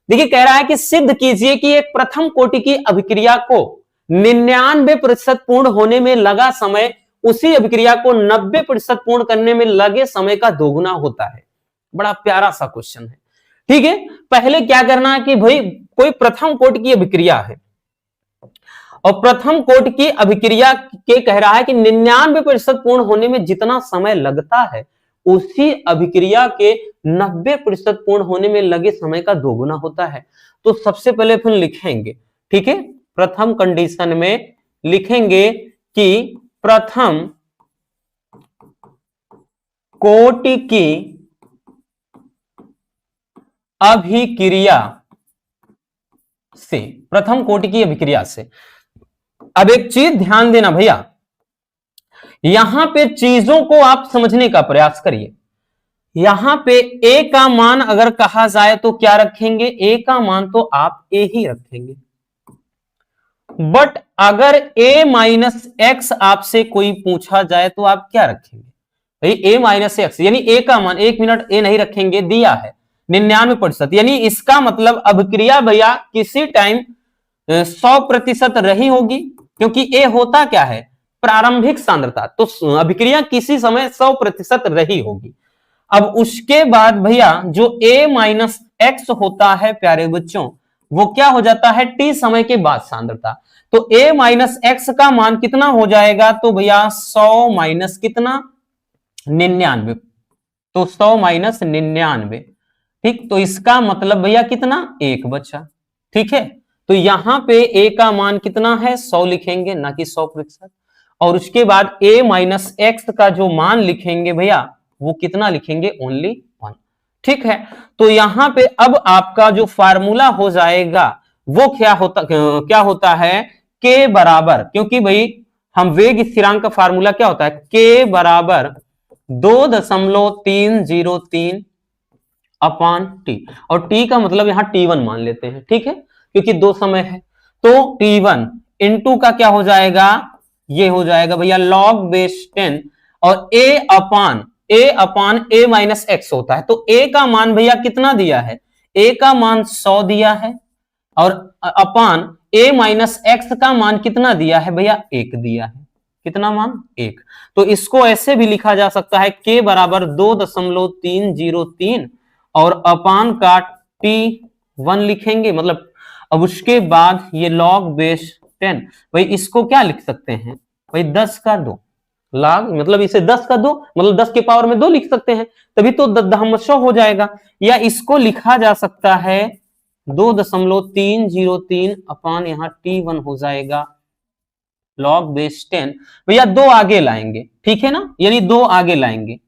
देखिए कह रहा है कि सिद्ध कीजिए कि एक प्रथम कोटि की अभिक्रिया को 99% पूर्ण होने में लगा समय उसी अभिक्रिया को 90% पूर्ण करने में लगे समय का दोगुना होता है। बड़ा प्यारा सा क्वेश्चन है, ठीक है। पहले क्या करना है कि भाई कोई प्रथम कोटि की अभिक्रिया है, और प्रथम कोटि की अभिक्रिया के कह रहा है कि 99% पूर्ण होने में जितना समय लगता है उसी अभिक्रिया के 90% पूर्ण होने में लगे समय का दोगुना होता है। तो सबसे पहले फिर लिखेंगे, ठीक है, प्रथम कंडीशन में लिखेंगे कि प्रथम कोटि की अभिक्रिया से, प्रथम कोटि की अभिक्रिया से। अब एक चीज ध्यान देना भैया, यहां पे चीजों को आप समझने का प्रयास करिए। यहां पे ए का मान अगर कहा जाए तो क्या रखेंगे, ए का मान तो आप ए ही रखेंगे, बट अगर ए माइनस एक्स आपसे कोई पूछा जाए तो आप क्या रखेंगे, भाई ए माइनस एक्स, यानी ए का मान, एक मिनट ए नहीं रखेंगे, दिया है 99%, यानी इसका मतलब अभिक्रिया भैया किसी टाइम 100% रही होगी, क्योंकि ए होता क्या है, प्रारंभिक सांद्रता, तो अभिक्रिया किसी समय 100% रही होगी। अब उसके बाद भैया जो a माइनस एक्स होता है प्यारे बच्चों, वो क्या हो जाता है, t समय के बाद सांद्रता, तो a माइनस एक्स का मान कितना हो जाएगा, तो भैया 100 माइनस कितना 99, तो 100 माइनस 99, ठीक। तो इसका मतलब भैया कितना, 1 बचा, ठीक है। तो यहां पे a का मान कितना है, 100 लिखेंगे, ना कि 100%। और उसके बाद a माइनस एक्स का जो मान लिखेंगे भैया, वो कितना लिखेंगे, ओनली 1, ठीक है। तो यहां पे अब आपका जो फार्मूला हो जाएगा वो क्या होता है, k बराबर, क्योंकि भाई हम वेग स्थिरांक का फार्मूला क्या होता है, k बराबर 2.303 अपान टी, और टी का मतलब यहां T1 मान लेते हैं, ठीक है, क्योंकि 2 समय है। तो T1 इंटू का क्या हो जाएगा, ये हो जाएगा भैया लॉग बेस 10, और a upon a minus x होता है। तो a का मान भैया कितना दिया है, a का मान 100 दिया है, और अपान a माइनस एक्स का मान कितना दिया है भैया, 1 दिया है। कितना मान, 1। तो इसको ऐसे भी लिखा जा सकता है, k बराबर 2.303 और अपान का T1 लिखेंगे, मतलब अब उसके बाद ये लॉग बेस 10, भाई इसको क्या लिख सकते हैं भाई, 10 का 2 लॉग, मतलब इसे 10 का 2 मतलब 10 के पावर में 2 लिख सकते हैं, तभी तो दशमलव हो जाएगा। या इसको लिखा जा सकता है 2.303 अपान यहां T1 हो जाएगा लॉग बेस 10, भैया 2 आगे लाएंगे, ठीक है ना, यानी 2 आगे लाएंगे,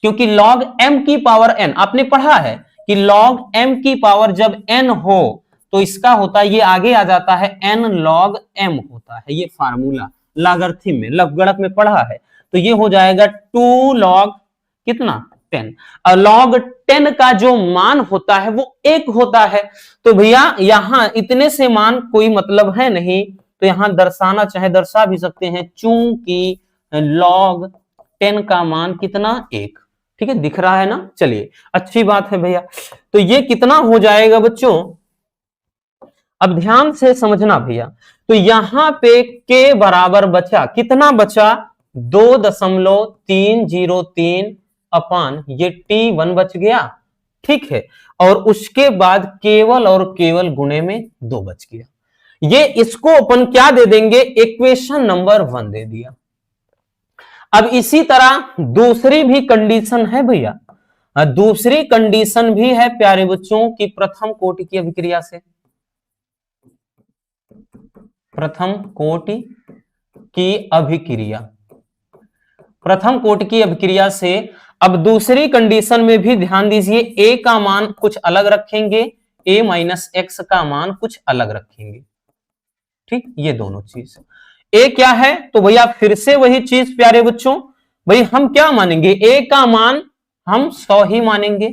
क्योंकि लॉग m की पावर n आपने पढ़ा है कि लॉग m की पावर जब n हो तो इसका होता है, ये आगे आ जाता है n log m होता है, ये फार्मूला लॉगरिथम में लवगणक में पढ़ा है। तो ये हो जाएगा 2 log कितना, 10, और log 10 का जो मान होता है वो 1 होता है। तो भैया यहां इतने से मान कोई मतलब है नहीं, तो यहां दर्शाना चाहे दर्शा भी सकते हैं, चूंकि log 10 का मान कितना, 1, ठीक है, दिख रहा है ना। चलिए अच्छी बात है भैया। तो ये कितना हो जाएगा बच्चों, अब ध्यान से समझना भैया। तो यहां पे k बराबर बचा, कितना बचा, 2.303 अपान ये T1 बच गया, ठीक है, और उसके बाद केवल और केवल गुणे में 2 बच गया। ये इसको अपन क्या दे देंगे, इक्वेशन नंबर 1 दे दिया। अब इसी तरह दूसरी भी कंडीशन है भैया, दूसरी कंडीशन भी है प्यारे बच्चों की, प्रथम कोटि की अभिक्रिया से, प्रथम कोटि की अभिक्रिया, प्रथम कोटि की अभिक्रिया से। अब दूसरी कंडीशन में भी ध्यान दीजिए, a का मान कुछ अलग रखेंगे, a माइनस एक्स का मान कुछ अलग रखेंगे, ठीक, ये दोनों चीज। a क्या है, तो भैया फिर से वही चीज प्यारे बच्चों, भाई हम क्या मानेंगे, a का मान हम 100 ही मानेंगे,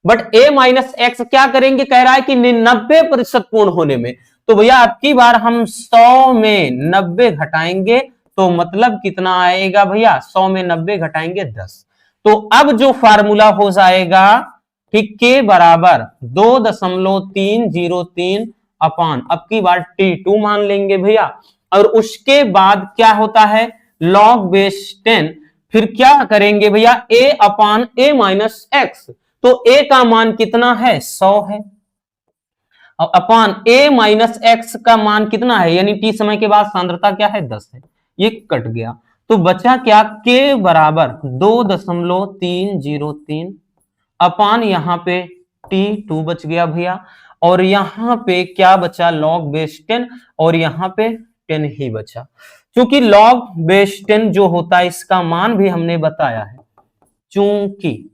बट a माइनस एक्स क्या करेंगे, कह रहा है कि 90% पूर्ण होने में। तो भैया अब की बार हम 100 में 90 घटाएंगे, तो मतलब कितना आएगा भैया, 100 में 90 घटाएंगे 10। तो अब जो फार्मूला हो जाएगा, ठीक, k बराबर 2.303 अपान, अब की बार T2 मान लेंगे भैया, और उसके बाद क्या होता है, log बेस 10, फिर क्या करेंगे भैया, a upon a minus x, तो a का मान कितना है, 100 है, और अपान a माइनस एक्स का मान कितना है, यानी t समय के बाद सांद्रता क्या है, 10 है, ये कट गया। तो बचा क्या, k बराबर 2.303 अपान यहां पे T2 बच गया भैया, और यहां पे क्या बचा, लॉग बेस 10, और यहां पे 10 ही बचा। क्योंकि लॉग बेस 10 जो होता है इसका मान भी हमने बताया है, चूंकि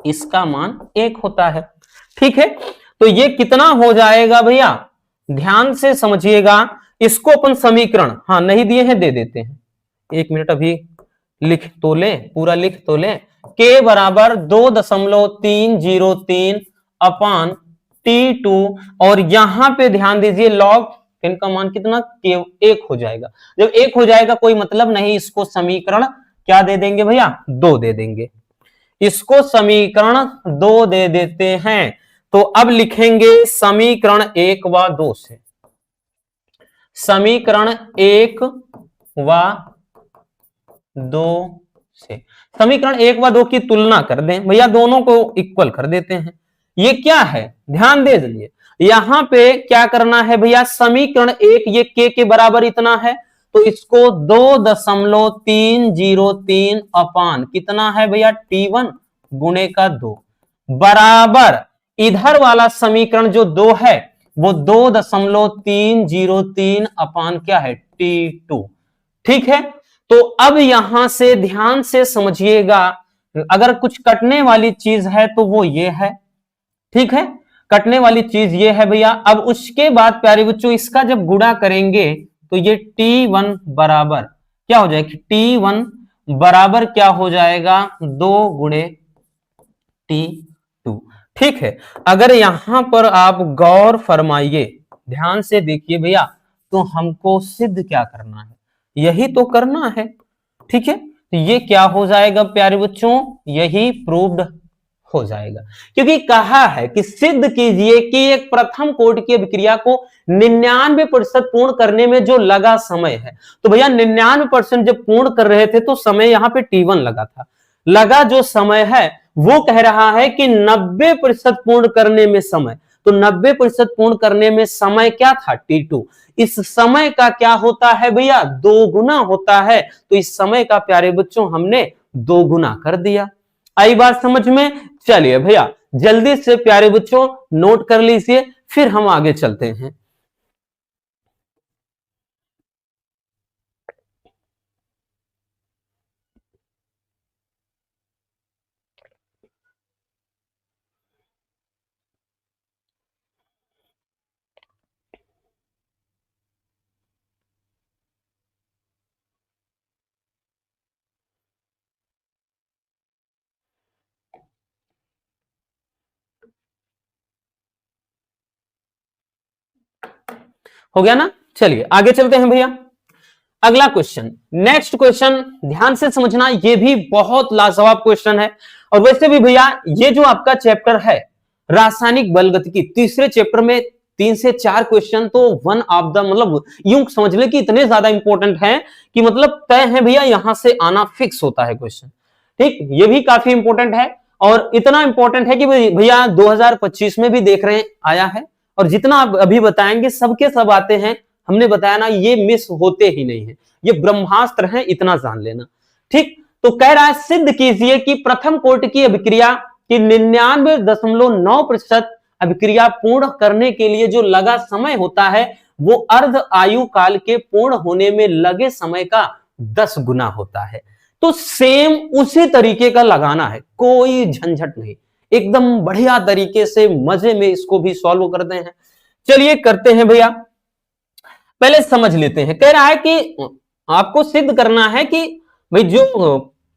इसका मान 1 होता है, ठीक है। तो ये कितना हो जाएगा भैया, ध्यान से समझिएगा, इसको अपन समीकरण, हाँ नहीं दिए हैं दे देते हैं, 1 मिनट अभी लिख तो ले, पूरा लिख तो ले, k बराबर 2.303 अपान T2, और यहां पे ध्यान दीजिए लॉग 10 का मान कितना, 1 हो जाएगा। जब 1 हो जाएगा कोई मतलब नहीं, इसको समीकरण क्या दे देंगे भैया, 2 दे देंगे, इसको समीकरण 2 दे देते हैं। तो अब लिखेंगे समीकरण 1 व 2 से, समीकरण 1 व 2 से, समीकरण 1 व 2 की तुलना कर दें भैया, दोनों को इक्वल कर देते हैं। ये क्या है, ध्यान दे दीजिए, यहां पे क्या करना है भैया, समीकरण 1 ये k के बराबर इतना है, तो इसको 2.303 अपान कितना है भैया T1 गुणे का 2 बराबर इधर वाला समीकरण जो 2 है वो 2.303 अपान क्या है T2। ठीक है, तो अब यहां से ध्यान से समझिएगा, अगर कुछ कटने वाली चीज है तो वो ये है। ठीक है, कटने वाली चीज ये है भैया। अब उसके बाद प्यारे बच्चों इसका जब गुणा करेंगे तो ये T1 बराबर क्या हो जाएगा, T1 बराबर क्या हो जाएगा 2 गुणे T2। ठीक है, अगर यहां पर आप गौर फरमाइए, ध्यान से देखिए भैया, तो हमको सिद्ध क्या करना है, यही तो करना है। ठीक है, तो ये क्या हो जाएगा प्यारे बच्चों, यही प्रूव्ड हो जाएगा, क्योंकि कहा है कि सिद्ध कीजिए कि एक प्रथम कोटि की अभिक्रिया को 99% पूर्ण करने में जो लगा समय है, तो भैया 99% जब पूर्ण कर रहे थे तो समय यहां पे T1 लगा था, लगा जो समय है वो कह रहा है कि 90% पूर्ण करने में समय, तो 90% पूर्ण करने में समय क्या था T2, इस समय का क्या होता है भैया 2 गुना होता है, तो इस समय का प्यारे बच्चों हमने 2 गुना कर दिया। आई बात समझ में? चलिए भैया जल्दी से प्यारे बच्चों नोट कर लीजिए, फिर हम आगे चलते हैं। हो गया ना, चलिए आगे चलते हैं भैया। अगला क्वेश्चन, नेक्स्ट क्वेश्चन ध्यान से समझना, ये भी बहुत लाजवाब क्वेश्चन है। और वैसे भी भैया ये जो आपका चैप्टर है रासायनिक बलगतिकी, तीसरे चैप्टर में 3 से 4 क्वेश्चन तो वन ऑफ द मतलब यूं समझ ले कि इतने ज्यादा इंपॉर्टेंट हैं कि मतलब तय है भैया, यहां से आना फिक्स होता है क्वेश्चन। ठीक, ये भी काफी इंपॉर्टेंट है, और इतना इंपॉर्टेंट है कि भैया 2025 में भी देख रहे हैं आया है, और जितना आप अभी बताएंगे सबके सब आते हैं। हमने बताया ना, ये मिस होते ही नहीं है, ये ब्रह्मास्त्र है, इतना जान लेना। ठीक, तो कह रहा है सिद्ध कीजिए कि प्रथम कोटि की अभिक्रिया की 99.9% अभिक्रिया पूर्ण करने के लिए जो लगा समय होता है वो अर्ध आयु काल के पूर्ण होने में लगे समय का 10 गुना होता है। तो सेम उसी तरीके का लगाना है, कोई झंझट नहीं, एकदम बढ़िया तरीके से मजे में इसको भी सॉल्व करते हैं। चलिए करते हैं भैया, पहले समझ लेते हैं। कह रहा है कि आपको सिद्ध करना है कि भाई जो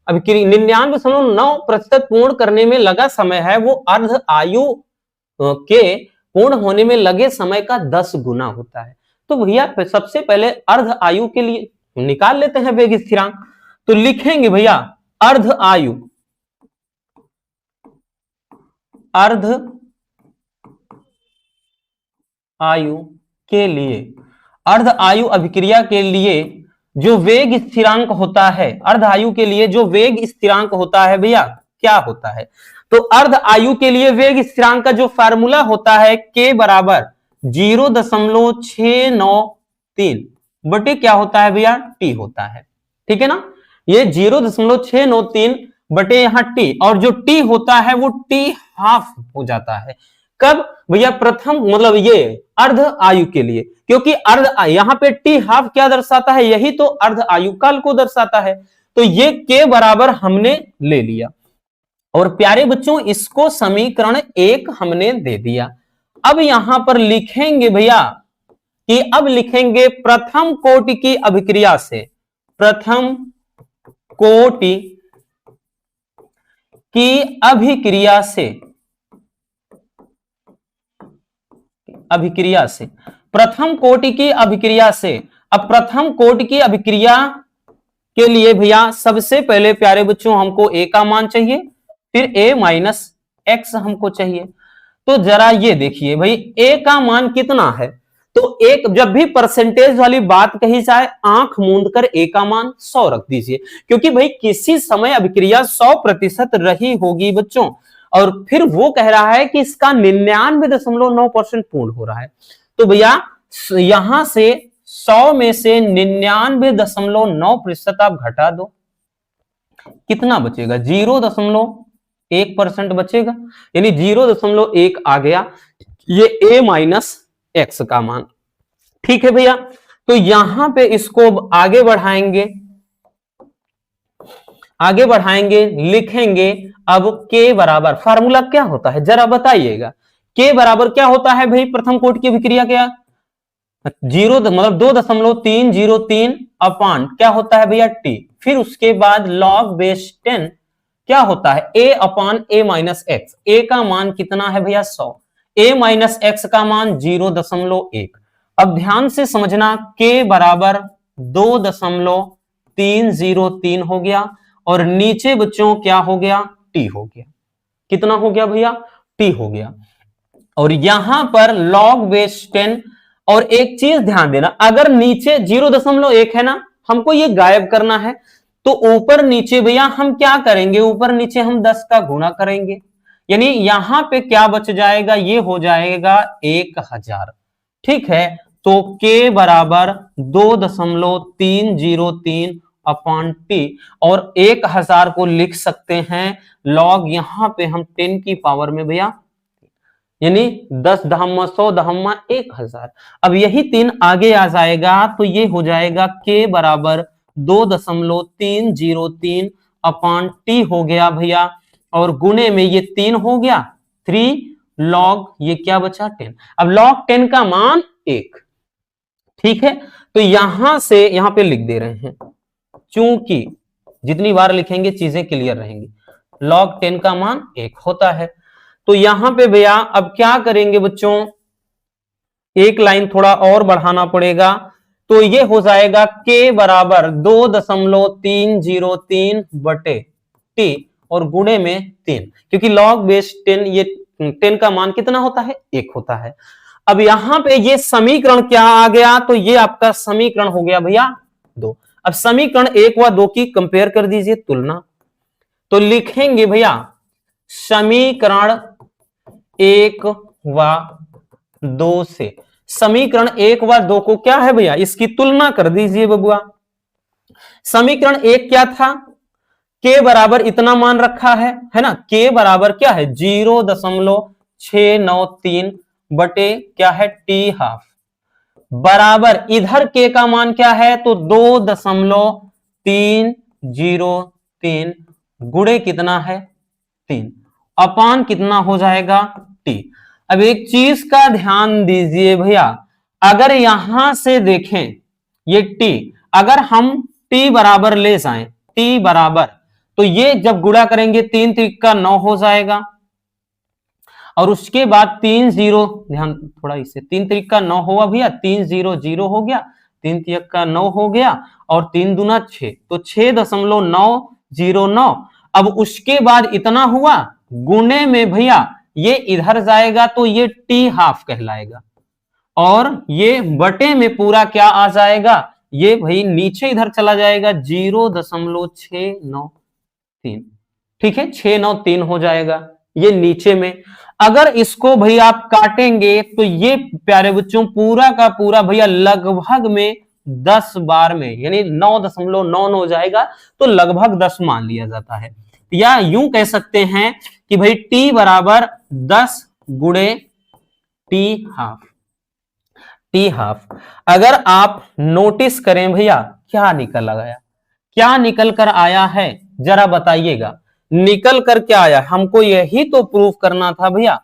अभी 99.9% पूर्ण करने में लगा समय है वो अर्ध आयु के पूर्ण होने में लगे समय का 10 गुना होता है। तो भैया सबसे पहले अर्ध आयु के लिए निकाल लेते हैं वेग स्थिरांक। तो लिखेंगे भैया अर्ध आयु, अर्ध आयु के लिए, अर्ध आयु अभिक्रिया के लिए जो वेग स्थिरांक होता है, अर्ध आयु के लिए जो वेग स्थिरांक होता है भैया क्या होता है, तो अर्ध आयु के लिए वेग स्थिरांक का जो फार्मूला होता है के बराबर 0.693 बटे क्या होता है भैया टी होता है। ठीक है ना, ये 0.693 बटे यहां टी, और जो टी होता है वो टी हाफ हो जाता है। कब भैया प्रथम मतलब ये अर्ध आयु के लिए, क्योंकि अर्ध यहां पे टी हाफ क्या दर्शाता है, यही तो अर्ध आयु काल को दर्शाता है। तो ये के बराबर हमने ले लिया, और प्यारे बच्चों इसको समीकरण 1 हमने दे दिया। अब यहां पर लिखेंगे भैया कि अब लिखेंगे प्रथम कोटि की अभिक्रिया से, प्रथम कोटि की अभिक्रिया से, अभिक्रिया से, प्रथम कोटि की अभिक्रिया से। अब प्रथम कोटि की अभिक्रिया के लिए भैया सबसे पहले प्यारे बच्चों हमको ए का मान चाहिए, फिर ए माइनस एक्स हमको चाहिए। तो जरा ये देखिए भाई ए का मान कितना है, तो एक जब भी परसेंटेज वाली बात कही जाए आंख मूंद कर ए का मान 100 रख दीजिए, क्योंकि भाई किसी समय अभिक्रिया 100% रही होगी बच्चों, और फिर वो कह रहा है कि इसका 99.9% पूर्ण हो रहा है। तो भैया यहां से 100 में से 99.9% आप घटा दो, कितना बचेगा? 0.1% बचेगा, यानी 0.1 आ गया ये a माइनस एक्स का मान। ठीक है भैया, तो यहां पे इसको आगे बढ़ाएंगे, लिखेंगे अब k बराबर, फार्मूला क्या होता है जरा बताइएगा, k बराबर क्या होता है भाई? प्रथम कोटि की अभिक्रिया क्या? 2.303 अपान क्या होता है भैया? t। फिर उसके बाद log बेस 10 क्या होता है? a upon a minus x. a का मान कितना है भैया? 100। a माइनस एक्स का मान 0.1। अब ध्यान से समझना, k बराबर 2.303 हो गया, और नीचे बच्चों क्या हो गया? t हो गया। कितना हो गया भैया? t हो गया। और यहां पर log बेस 10, और एक चीज ध्यान देना, अगर नीचे 0.1 है ना, हमको ये गायब करना है, तो ऊपर नीचे भैया हम क्या करेंगे? ऊपर नीचे हम 10 का गुणा करेंगे, यानी यहां पे क्या बच जाएगा? ये हो जाएगा 1000। ठीक है, तो k बराबर 2.303 अपॉन टी, और 1000 को लिख सकते हैं लॉग, यहां पे हम 10 की पावर में भैया, यानी 10 दहम्मा 100 दहम्मा 1000। अब यही 3 आगे आ जाएगा, तो ये हो जाएगा k बराबर 2.303 अपॉन टी हो गया भैया, और गुणे में ये 3 हो गया 3 लॉग, ये क्या बचा? 10। अब लॉग 10 का मान 1। ठीक है, तो यहां से यहां पे लिख दे रहे हैं, चूंकि जितनी बार लिखेंगे चीजें क्लियर रहेंगी। लॉग 10 का मान 1 होता है, तो यहां पे भैया अब क्या करेंगे बच्चों? एक लाइन थोड़ा और बढ़ाना पड़ेगा, तो ये हो जाएगा k बराबर 2.303 बटे टी, और गुणे में 3, क्योंकि लॉग बेस 10, ये 10 का मान कितना होता है? 1 होता है। अब यहां पे ये समीकरण क्या आ गया? तो ये आपका समीकरण हो गया भैया 2। अब समीकरण 1 व 2 की कंपेयर कर दीजिए, तुलना, तो लिखेंगे भैया समीकरण 1 व 2 से, समीकरण 1 व 2 को क्या है भैया? इसकी तुलना कर दीजिए बबुआ। समीकरण 1 क्या था? k बराबर इतना मान रखा है ना, k बराबर क्या है? 0.693 बटे क्या है? टी हाफ, बराबर इधर k का मान क्या है? तो 2.303 गुणे कितना है? 3 अपान कितना हो जाएगा? t। अब एक चीज का ध्यान दीजिए भैया, अगर यहां से देखें ये t, अगर हम t बराबर ले जाएं, t बराबर, तो ये जब गुणा करेंगे 3 3 9 हो जाएगा, और उसके बाद 3 0, ध्यान थोड़ा इसे, 3 3 9 हुआ भैया, 3 0 0 हो गया, 3 3 9 हो गया, और 3 दूना 6, तो 6.909। अब उसके बाद इतना हुआ, गुणे में भैया ये इधर जाएगा, तो ये टी हाफ कहलाएगा, और ये बटे में पूरा क्या आ जाएगा? ये भाई नीचे इधर चला जाएगा, 0.693। ठीक है, 693 हो जाएगा ये नीचे में। अगर इसको भैया आप काटेंगे, तो ये प्यारे बच्चों पूरा का पूरा भैया लगभग में 10 बार में, यानी 9.99 हो जाएगा, तो लगभग 10 मान लिया जाता है, या यूं कह सकते हैं कि भाई t बराबर 10 गुणे टी हाफ। टी हाफ अगर आप नोटिस करें भैया, क्या निकल आया? क्या निकल कर आया है जरा बताइएगा? निकल कर क्या आया? हमको यही तो प्रूफ करना था भैया,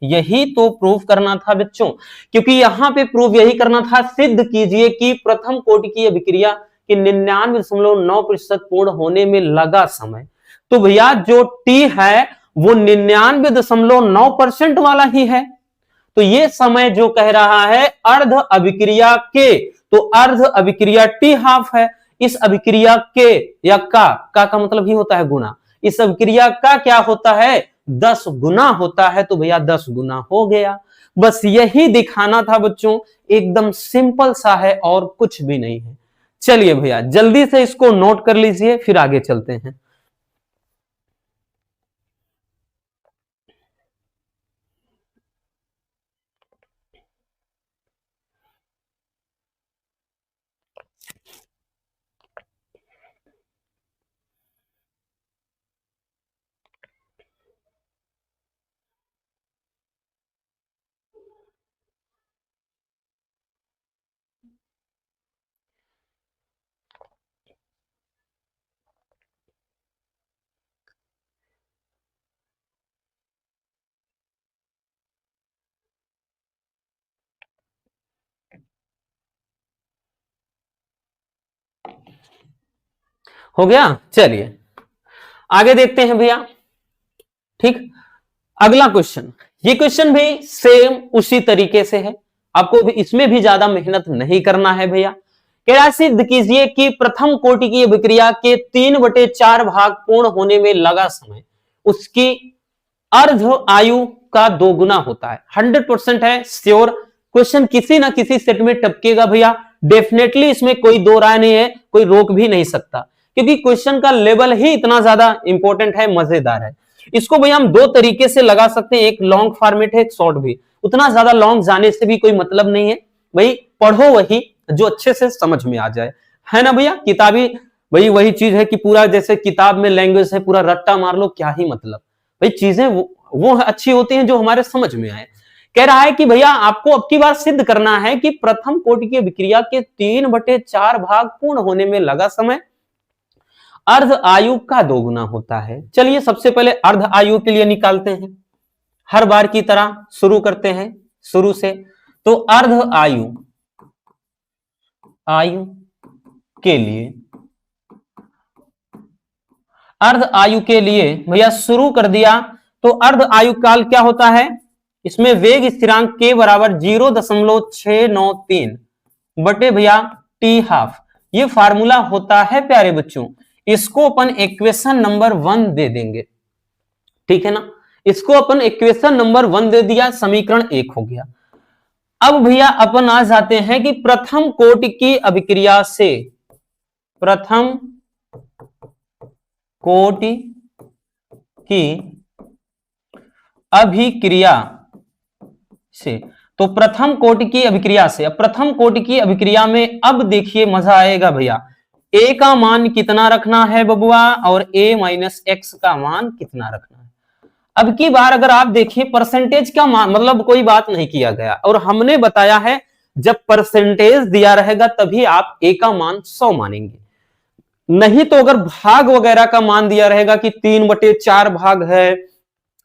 यही तो प्रूफ करना था बच्चों, क्योंकि यहां पे प्रूफ यही करना था, सिद्ध कीजिए कि प्रथम कोटि की अभिक्रिया की 99.9% पूर्ण होने में लगा समय। तो भैया जो टी है वो 99.9% वाला ही है, तो ये समय जो कह रहा है अर्ध अभिक्रिया के, तो अर्ध अभिक्रिया टी हाफ है। इस अभिक्रिया के या का मतलब ही होता है गुना, इस अभिक्रिया का क्या होता है? 10 गुना होता है, तो भैया 10 गुना हो गया। बस यही दिखाना था बच्चों, एकदम सिंपल सा है और कुछ भी नहीं है। चलिए भैया जल्दी से इसको नोट कर लीजिए, फिर आगे चलते हैं। हो गया। चलिए आगे देखते हैं भैया। ठीक, अगला क्वेश्चन, ये क्वेश्चन भी सेम उसी तरीके से है, आपको भी इसमें भी ज्यादा मेहनत नहीं करना है भैया। कह रहा सिद्ध कीजिए कि प्रथम कोटि की अभिक्रिया के 3/4 भाग पूर्ण होने में लगा समय उसकी अर्ध आयु का दोगुना होता है। 100% है, श्योर। क्वेश्चन किसी ना किसी सेट में टपकेगा भैया, डेफिनेटली इसमें कोई दो राय नहीं है, कोई रोक भी नहीं सकता, क्योंकि क्वेश्चन का लेवल ही इतना ज्यादा इंपॉर्टेंट है, मजेदार है। इसको भैया हम दो तरीके से लगा सकते हैं, एक लॉन्ग फॉर्मेट है, एक शॉर्ट भी। उतना ज्यादा लॉन्ग जाने से भी कोई मतलब नहीं है भाई, पढ़ो वही जो अच्छे से समझ में आ जाए, है ना भैया। किताबी भाई वही चीज है कि पूरा जैसे किताब में लैंग्वेज है, पूरा रट्टा मार लो, क्या ही मतलब भाई। चीजें वो अच्छी होती हैं जो हमारे समझ में आए। कह रहा है कि भैया आपको अब की बार सिद्ध करना है कि प्रथम कोटि की अभिक्रिया के 3/4 भाग पूर्ण होने में लगा समय अर्ध आयु का दोगुना होता है। चलिए सबसे पहले अर्ध आयु के लिए निकालते हैं, हर बार की तरह शुरू करते हैं शुरू से। तो अर्ध आयु के लिए, अर्ध आयु के लिए भैया शुरू कर दिया। तो अर्ध आयु काल क्या होता है, इसमें वेग स्थिरांक के बराबर 0.693 बटे भैया टी हाफ, ये फार्मूला होता है प्यारे बच्चों। इसको अपन इक्वेशन नंबर 1 दे देंगे, ठीक है ना। इसको अपन इक्वेशन नंबर 1 दे दिया, समीकरण 1 हो गया। अब भैया अपन आ जाते हैं कि प्रथम कोटि की अभिक्रिया से, प्रथम कोटि की अभिक्रिया से, तो प्रथम कोटि की अभिक्रिया से, अब प्रथम कोटि की अभिक्रिया में अब देखिए मजा आएगा भैया। a का मान कितना रखना है बबुआ, और a माइनस एक्स का मान कितना रखना है। अब की बार अगर आप देखिए परसेंटेज का मान, मतलब कोई बात नहीं किया गया, और हमने बताया है जब परसेंटेज दिया रहेगा तभी आप a का मान 100 मानेंगे, नहीं तो अगर भाग वगैरह का मान दिया रहेगा कि 3/4 भाग है,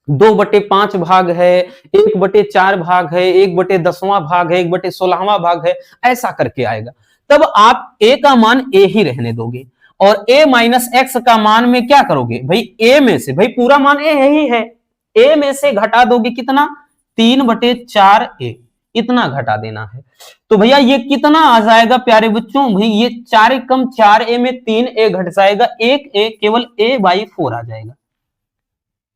2/5 भाग है, 1/4 भाग है, 1/10वां भाग है, 1/16वां भाग है, ऐसा करके आएगा, तब आप a का मान a ही रहने दोगे, और a माइनस एक्स का मान में क्या करोगे भाई, a में से, भाई पूरा मान a ही है, a में से घटा दोगे कितना, 3/4a, इतना घटा देना है। तो भैया ये कितना आ जाएगा प्यारे बच्चों, भाई ये 4 कम 4a में 3a घट जाएगा, 1a केवल a/4 आ जाएगा।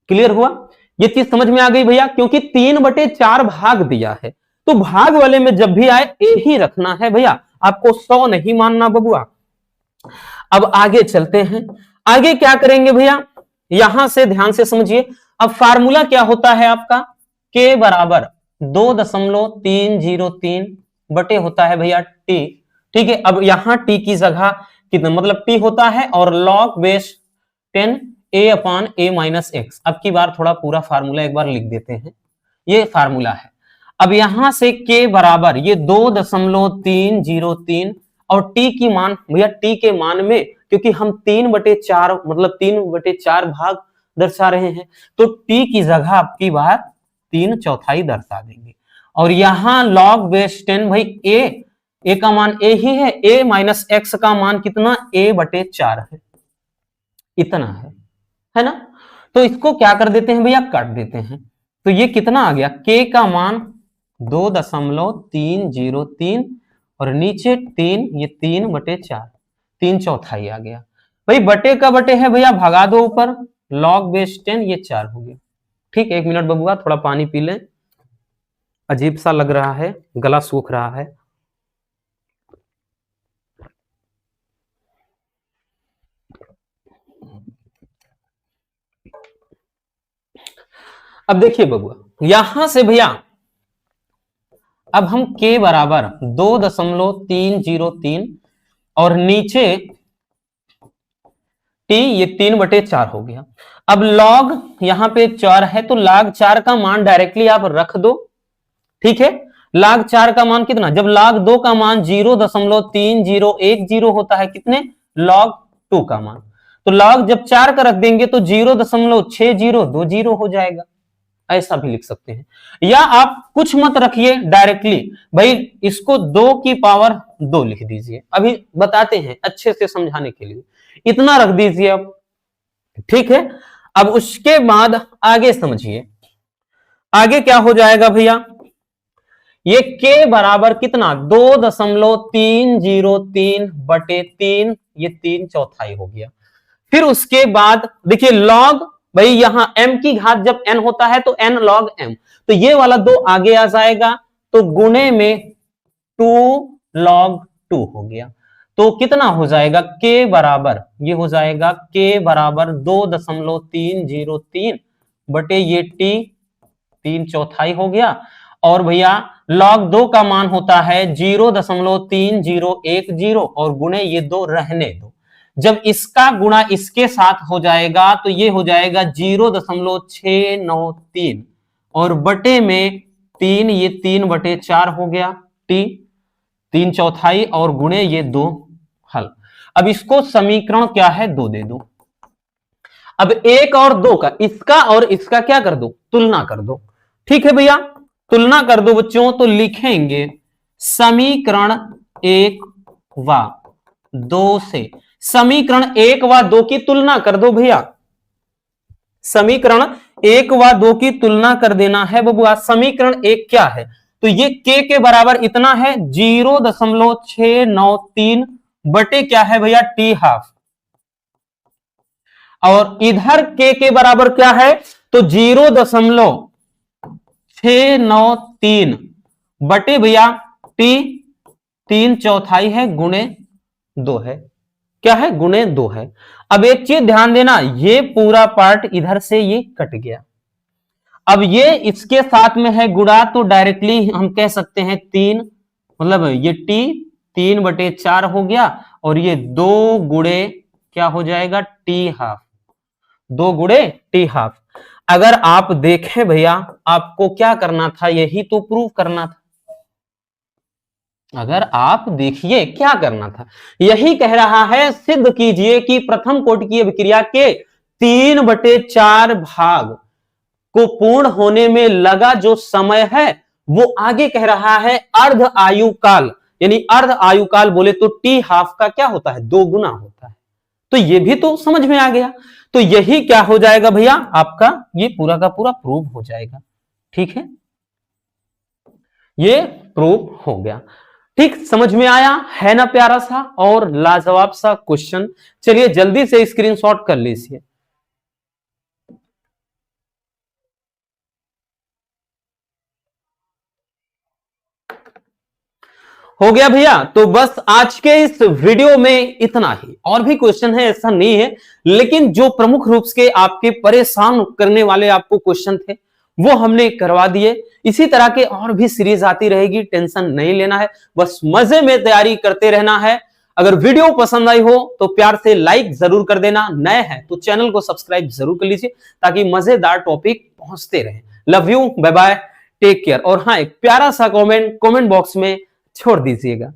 क्लियर हुआ, ये चीज समझ में आ गई भैया, क्योंकि 3/4 भाग दिया है, तो भाग वाले में जब भी आए a ही रखना है भैया, आपको 100 नहीं मानना बबुआ। अब आगे चलते हैं, आगे क्या करेंगे भैया, यहां से ध्यान से समझिए। अब फार्मूला क्या होता है आपका, k बराबर 2.303 बटे होता है भैया t, ठीक है। अब यहां t की जगह कितना, मतलब t होता है और log base 10 a/a minus x. अब की बार थोड़ा पूरा फार्मूला एक बार लिख देते हैं, ये फार्मूला है। अब यहां से k बराबर ये 2.303 और t की मान भैया, t के मान में क्योंकि हम 3/4 मतलब 3/4 भाग दर्शा रहे हैं, तो t की जगह आपकी बार 3/4 दर्शा देंगे। और यहां log बेस 10 भाई a का मान a ही है, a माइनस एक्स का मान कितना, a/4 है, इतना है ना। तो इसको क्या कर देते हैं भैया, काट देते हैं, तो ये कितना आ गया, k का मान 2.303 और नीचे 3, ये 3/4, 3/4 आ गया भाई। बटे का बटे है भैया, भगा दो ऊपर, log बेस 10 ये 4 हो गया। ठीक, 1 मिनट बबुआ, थोड़ा पानी पी लें, अजीब सा लग रहा है, गला सूख रहा है। अब देखिए बबुआ, यहां से भैया अब हम k बराबर 2.303 और नीचे t ये 3/4 हो गया। अब log यहां पे 4 है, तो log 4 का मान डायरेक्टली आप रख दो, ठीक है। log 4 का मान कितना, जब log 2 का मान 0.3010 होता है, कितने, log 2 का मान, तो log जब 4 का रख देंगे तो 0.6020 हो जाएगा, ऐसा भी लिख सकते हैं। या आप कुछ मत रखिए, डायरेक्टली भाई इसको 2 की पावर 2 लिख दीजिए। अभी बताते हैं अच्छे से समझाने के लिए, इतना रख दीजिए अब, ठीक है। अब उसके बाद आगे समझिए, आगे क्या हो जाएगा भैया, ये k बराबर कितना 2.303 बटे 3, ये 3/4 हो गया। फिर उसके बाद देखिए log, भाई यहां m की घात जब n होता है तो n log m, तो ये वाला 2 आगे आ जाएगा, तो गुणे में 2 log 2 हो गया। तो कितना हो जाएगा k बराबर, ये हो जाएगा k बराबर 2.303 बटे ये t 3/4 हो गया। और भैया log 2 का मान होता है 0.3010 और गुणे ये 2 रहने दो। जब इसका गुणा इसके साथ हो जाएगा तो ये हो जाएगा 0.693 और बटे में 3, ये 3/4 हो गया t 3/4 और गुणे ये 2 हल। अब इसको समीकरण क्या है 2 दे दो। अब 1 और 2 का, इसका और इसका क्या कर दो, तुलना कर दो, ठीक है भैया, तुलना कर दो बच्चों। तो लिखेंगे समीकरण 1 व 2 से, समीकरण 1 व 2 की तुलना कर दो भैया, समीकरण 1 व 2 की तुलना कर देना है बबुआ। समीकरण 1 क्या है, तो ये k के बराबर इतना है 0.693 बटे क्या है भैया t हाफ, और इधर k के बराबर क्या है, तो 0.693 बटे भैया t 3/4 है गुणे 2 है, क्या है गुणे 2 है। अब एक चीज ध्यान देना, ये पूरा पार्ट इधर से ये कट गया, अब ये इसके साथ में है गुणा, तो डायरेक्टली हम कह सकते हैं 3, मतलब ये t 3/4 हो गया और ये 2 गुणे क्या हो जाएगा t हाफ, 2 गुणे t हाफ। अगर आप देखें भैया, आपको क्या करना था, यही तो प्रूव करना था। अगर आप देखिए क्या करना था, यही कह रहा है सिद्ध कीजिए कि प्रथम कोटि की अभिक्रिया के 3/4 भाग को पूर्ण होने में लगा जो समय है वो आगे कह रहा है अर्ध आयु काल, यानी अर्ध आयु काल बोले तो टी हाफ का क्या होता है 2 गुना होता है। तो ये भी तो समझ में आ गया, तो यही क्या हो जाएगा भैया आपका, ये पूरा का पूरा प्रूव हो जाएगा, ठीक है, ये प्रूव हो गया। ठीक, समझ में आया है ना प्यारा सा और लाजवाब सा क्वेश्चन। चलिए जल्दी से स्क्रीनशॉट कर लीजिए। हो गया भैया, तो बस आज के इस वीडियो में इतना ही, और भी क्वेश्चन है ऐसा नहीं है, लेकिन जो प्रमुख रूप से आपके परेशान करने वाले आपको क्वेश्चन थे वो हमने करवा दिए। इसी तरह के और भी सीरीज आती रहेगी, टेंशन नहीं लेना है, बस मजे में तैयारी करते रहना है। अगर वीडियो पसंद आई हो तो प्यार से लाइक जरूर कर देना, नए हैं तो चैनल को सब्सक्राइब जरूर कर लीजिए ताकि मजेदार टॉपिक पहुंचते रहे। Love you, bye bye, take care. और हाँ, एक प्यारा सा कमेंट बॉक्स में छोड़ दीजिएगा।